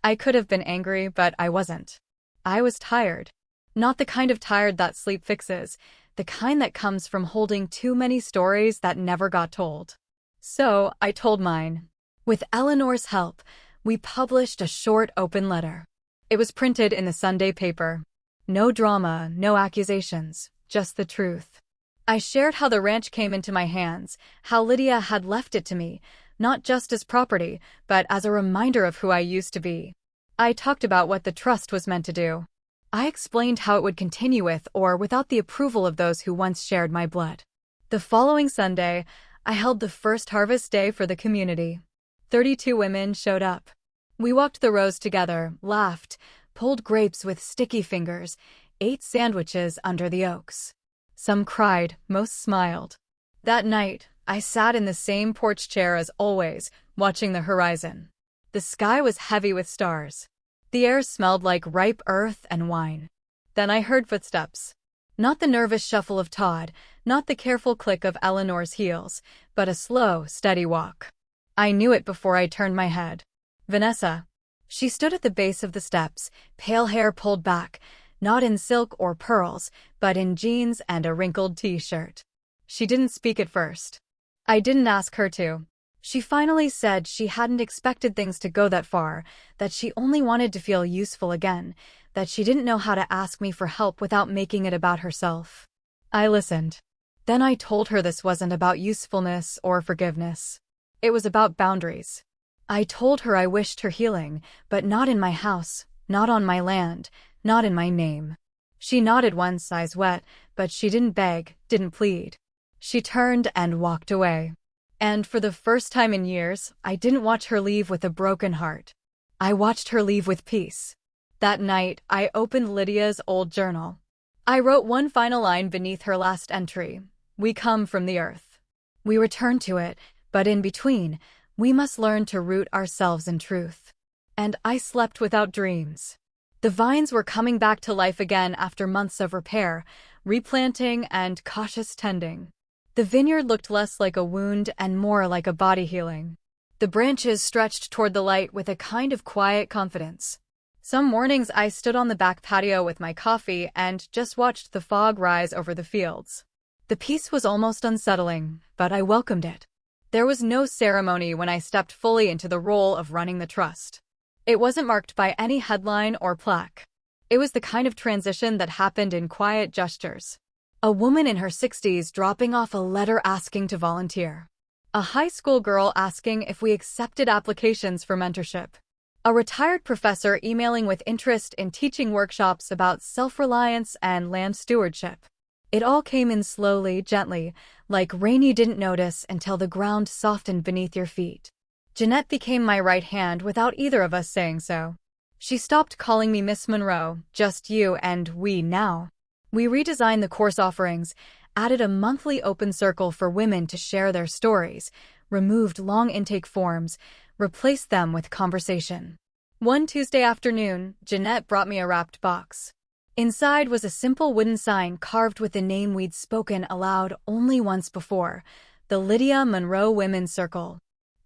I could have been angry, but I wasn't. I was tired. Not the kind of tired that sleep fixes, the kind that comes from holding too many stories that never got told. So, I told mine. With Eleanor's help, we published a short open letter. It was printed in the Sunday paper. No drama, no accusations, just the truth. I shared how the ranch came into my hands, how Lydia had left it to me, not just as property, but as a reminder of who I used to be. I talked about what the trust was meant to do. I explained how it would continue with or without the approval of those who once shared my blood. The following Sunday, I held the first harvest day for the community. 32 women showed up. We walked the rows together, laughed, pulled grapes with sticky fingers, ate sandwiches under the oaks. Some cried, most smiled. That night, I sat in the same porch chair as always, watching the horizon. The sky was heavy with stars. The air smelled like ripe earth and wine. Then I heard footsteps. Not the nervous shuffle of Todd, not the careful click of Eleanor's heels, but a slow, steady walk. I knew it before I turned my head. Vanessa. She stood at the base of the steps, pale hair pulled back, not in silk or pearls, but in jeans and a wrinkled t-shirt. She didn't speak at first. I didn't ask her to. She finally said she hadn't expected things to go that far, that she only wanted to feel useful again, that she didn't know how to ask me for help without making it about herself. I listened. Then I told her this wasn't about usefulness or forgiveness. It was about boundaries. I told her I wished her healing, but not in my house, not on my land, not in my name. She nodded once, eyes wet, but she didn't beg, didn't plead. She turned and walked away. And for the first time in years, I didn't watch her leave with a broken heart. I watched her leave with peace. That night, I opened Lydia's old journal. I wrote one final line beneath her last entry. We come from the earth. We return to it, but in between, we must learn to root ourselves in truth. And I slept without dreams. The vines were coming back to life again after months of repair, replanting, and cautious tending. The vineyard looked less like a wound and more like a body healing. The branches stretched toward the light with a kind of quiet confidence. Some mornings I stood on the back patio with my coffee and just watched the fog rise over the fields. The peace was almost unsettling, but I welcomed it. There was no ceremony when I stepped fully into the role of running the trust. It wasn't marked by any headline or plaque. It was the kind of transition that happened in quiet gestures. A woman in her 60s dropping off a letter asking to volunteer. A high school girl asking if we accepted applications for mentorship. A retired professor emailing with interest in teaching workshops about self-reliance and land stewardship. It all came in slowly, gently, like rain you didn't notice until the ground softened beneath your feet. Jeanette became my right hand without either of us saying so. She stopped calling me Miss Monroe, just you and we now. We redesigned the course offerings, added a monthly open circle for women to share their stories, removed long intake forms, replaced them with conversation. One Tuesday afternoon, Jeanette brought me a wrapped box. Inside was a simple wooden sign carved with the name we'd spoken aloud only once before, the Lydia Monroe Women's Circle.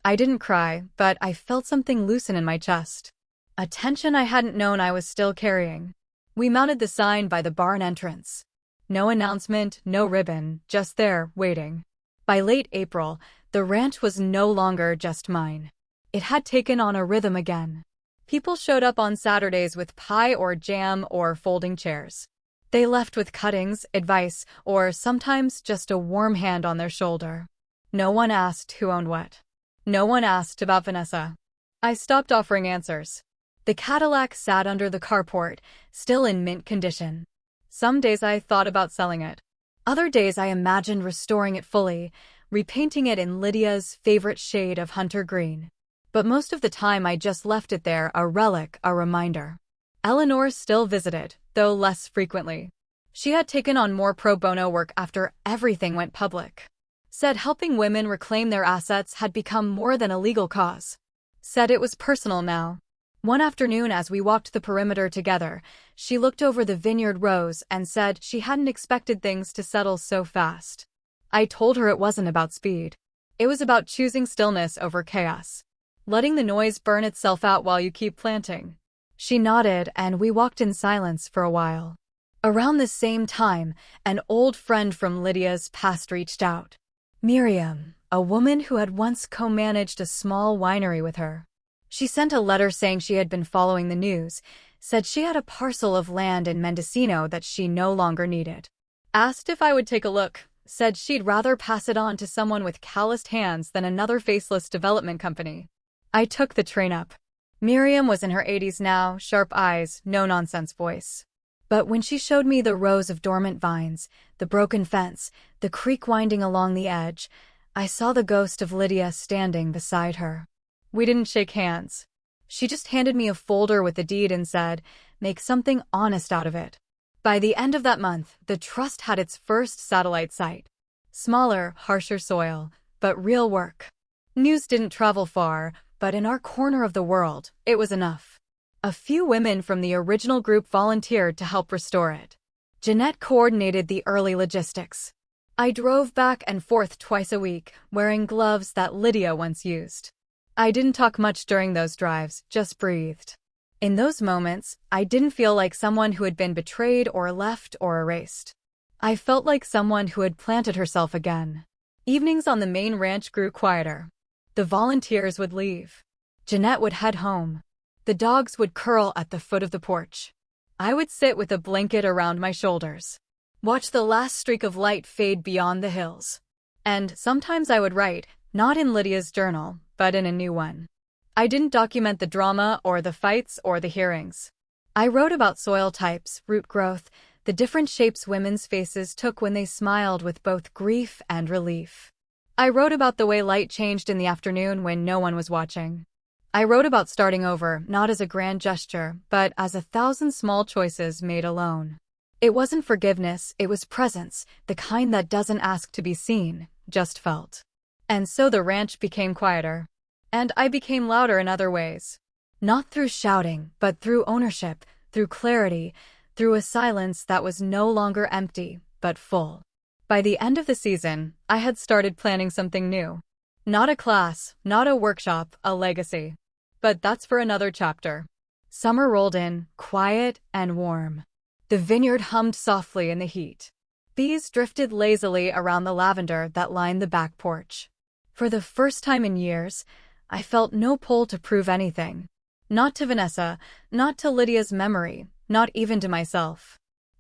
I didn't cry, but I felt something loosen in my chest. A tension I hadn't known I was still carrying. We mounted the sign by the barn entrance. No announcement, no ribbon, just there, waiting. By late April, the ranch was no longer just mine. It had taken on a rhythm again. People showed up on Saturdays with pie or jam or folding chairs. They left with cuttings, advice, or sometimes just a warm hand on their shoulder. No one asked who owned what. No one asked about Vanessa. I stopped offering answers. The Cadillac sat under the carport, still in mint condition. Some days I thought about selling it. Other days I imagined restoring it fully, repainting it in Lydia's favorite shade of hunter green. But most of the time I just left it there, a relic, a reminder. Eleanor still visited, though less frequently. She had taken on more pro bono work after everything went public. Said helping women reclaim their assets had become more than a legal cause. Said it was personal now. One afternoon as we walked the perimeter together, she looked over the vineyard rows and said she hadn't expected things to settle so fast. I told her it wasn't about speed. It was about choosing stillness over chaos. Letting the noise burn itself out while you keep planting. She nodded and we walked in silence for a while. Around the same time, an old friend from Lydia's past reached out. Miriam, a woman who had once co-managed a small winery with her. She sent a letter saying she had been following the news, said she had a parcel of land in Mendocino that she no longer needed. Asked if I would take a look, said she'd rather pass it on to someone with calloused hands than another faceless development company. I took the train up. Miriam was in her 80s now, sharp eyes, no-nonsense voice. But when she showed me the rows of dormant vines, the broken fence, the creek winding along the edge, I saw the ghost of Lydia standing beside her. We didn't shake hands. She just handed me a folder with the deed and said, "Make something honest out of it." By the end of that month, the trust had its first satellite site. Smaller, harsher soil, but real work. News didn't travel far, but in our corner of the world, it was enough. A few women from the original group volunteered to help restore it. Jeanette coordinated the early logistics. I drove back and forth twice a week, wearing gloves that Lydia once used. I didn't talk much during those drives, just breathed. In those moments, I didn't feel like someone who had been betrayed or left or erased. I felt like someone who had planted herself again. Evenings on the main ranch grew quieter. The volunteers would leave. Jeanette would head home. The dogs would curl at the foot of the porch. I would sit with a blanket around my shoulders. Watch the last streak of light fade beyond the hills. And sometimes I would write, not in Lydia's journal, but in a new one. I didn't document the drama or the fights or the hearings. I wrote about soil types, root growth, the different shapes women's faces took when they smiled with both grief and relief. I wrote about the way light changed in the afternoon when no one was watching. I wrote about starting over, not as a grand gesture, but as 1,000 small choices made alone. It wasn't forgiveness, it was presence, the kind that doesn't ask to be seen, just felt. And so the ranch became quieter. And I became louder in other ways. Not through shouting, but through ownership, through clarity, through a silence that was no longer empty, but full. By the end of the season, I had started planning something new. Not a class, not a workshop, a legacy. But that's for another chapter. Summer rolled in, quiet and warm. The vineyard hummed softly in the heat. Bees drifted lazily around the lavender that lined the back porch. For the first time in years, I felt no pull to prove anything. Not to Vanessa, not to Lydia's memory, not even to myself.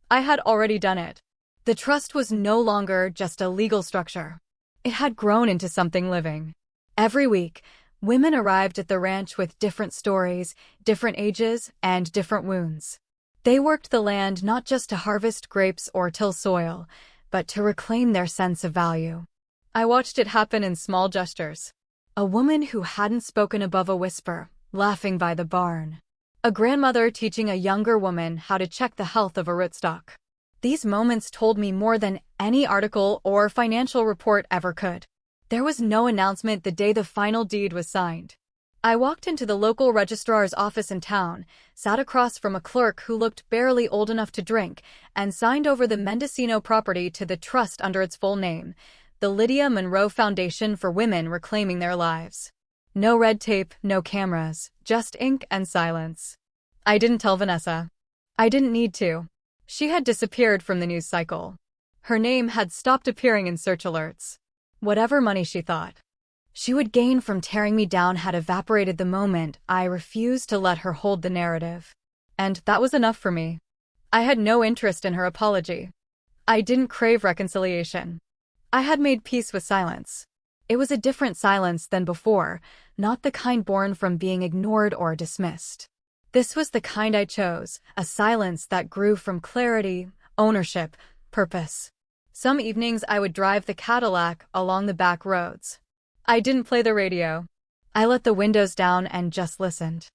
I had already done it. The trust was no longer just a legal structure. It had grown into something living. Every week, women arrived at the ranch with different stories, different ages, and different wounds. They worked the land not just to harvest grapes or till soil, but to reclaim their sense of value. I watched it happen in small gestures. A woman who hadn't spoken above a whisper, laughing by the barn. A grandmother teaching a younger woman how to check the health of a rootstock. These moments told me more than any article or financial report ever could. There was no announcement the day the final deed was signed. I walked into the local registrar's office in town, sat across from a clerk who looked barely old enough to drink, and signed over the Mendocino property to the trust under its full name, the Lydia Monroe Foundation for Women Reclaiming Their Lives. No red tape, no cameras, just ink and silence. I didn't tell Vanessa. I didn't need to. She had disappeared from the news cycle. Her name had stopped appearing in search alerts. Whatever money she thought she would gain from tearing me down had evaporated the moment I refused to let her hold the narrative. And that was enough for me. I had no interest in her apology. I didn't crave reconciliation. I had made peace with silence. It was a different silence than before, not the kind born from being ignored or dismissed. This was the kind I chose, a silence that grew from clarity, ownership, purpose. Some evenings I would drive the Cadillac along the back roads. I didn't play the radio. I let the windows down and just listened.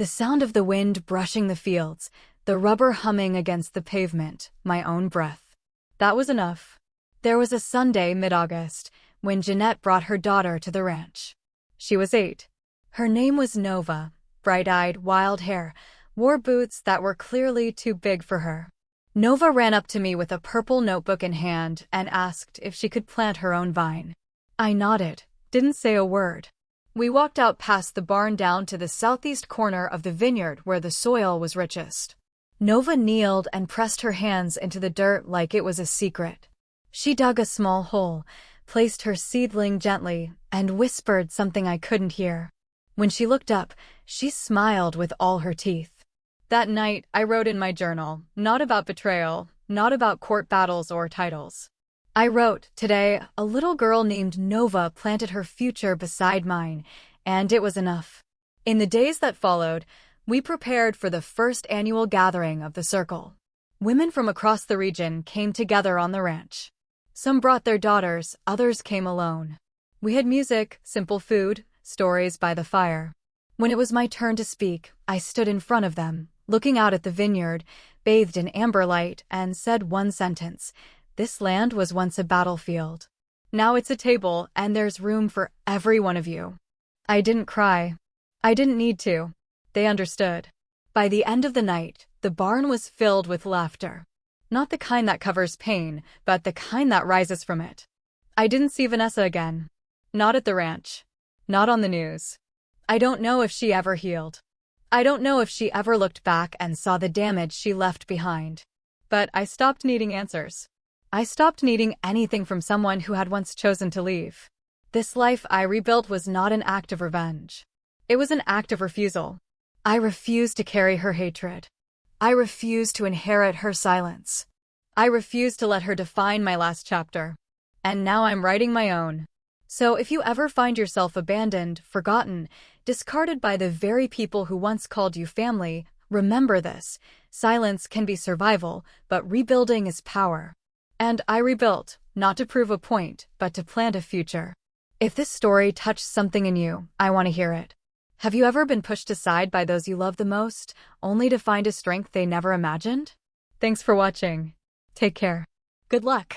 The sound of the wind brushing the fields, the rubber humming against the pavement, my own breath. That was enough. There was a Sunday mid-August when Jeanette brought her daughter to the ranch. She was 8. Her name was Nova, bright-eyed, wild hair, wore boots that were clearly too big for her. Nova ran up to me with a purple notebook in hand and asked if she could plant her own vine. I nodded, didn't say a word. We walked out past the barn down to the southeast corner of the vineyard where the soil was richest. Nova kneeled and pressed her hands into the dirt like it was a secret. She dug a small hole, placed her seedling gently, and whispered something I couldn't hear. When she looked up, she smiled with all her teeth. That night, I wrote in my journal, not about betrayal, not about court battles or titles. I wrote, today, a little girl named Nova planted her future beside mine, and it was enough. In the days that followed, we prepared for the first annual gathering of the Circle. Women from across the region came together on the ranch. Some brought their daughters, others came alone. We had music, simple food, stories by the fire. When it was my turn to speak, I stood in front of them, looking out at the vineyard, bathed in amber light, and said one sentence: this land was once a battlefield. Now it's a table, and there's room for every one of you. I didn't cry. I didn't need to. They understood. By the end of the night, the barn was filled with laughter. Not the kind that covers pain, but the kind that rises from it. I didn't see Vanessa again. Not at the ranch. Not on the news. I don't know if she ever healed. I don't know if she ever looked back and saw the damage she left behind. But I stopped needing answers. I stopped needing anything from someone who had once chosen to leave. This life I rebuilt was not an act of revenge. It was an act of refusal. I refused to carry her hatred. I refused to inherit her silence. I refused to let her define my last chapter. And now I'm writing my own. So if you ever find yourself abandoned, forgotten, discarded by the very people who once called you family, remember this: silence can be survival, but rebuilding is power. And I rebuilt, not to prove a point, but to plant a future. If this story touched something in you, I want to hear it. Have you ever been pushed aside by those you love the most, only to find a strength they never imagined? Thanks for watching. Take care. Good luck.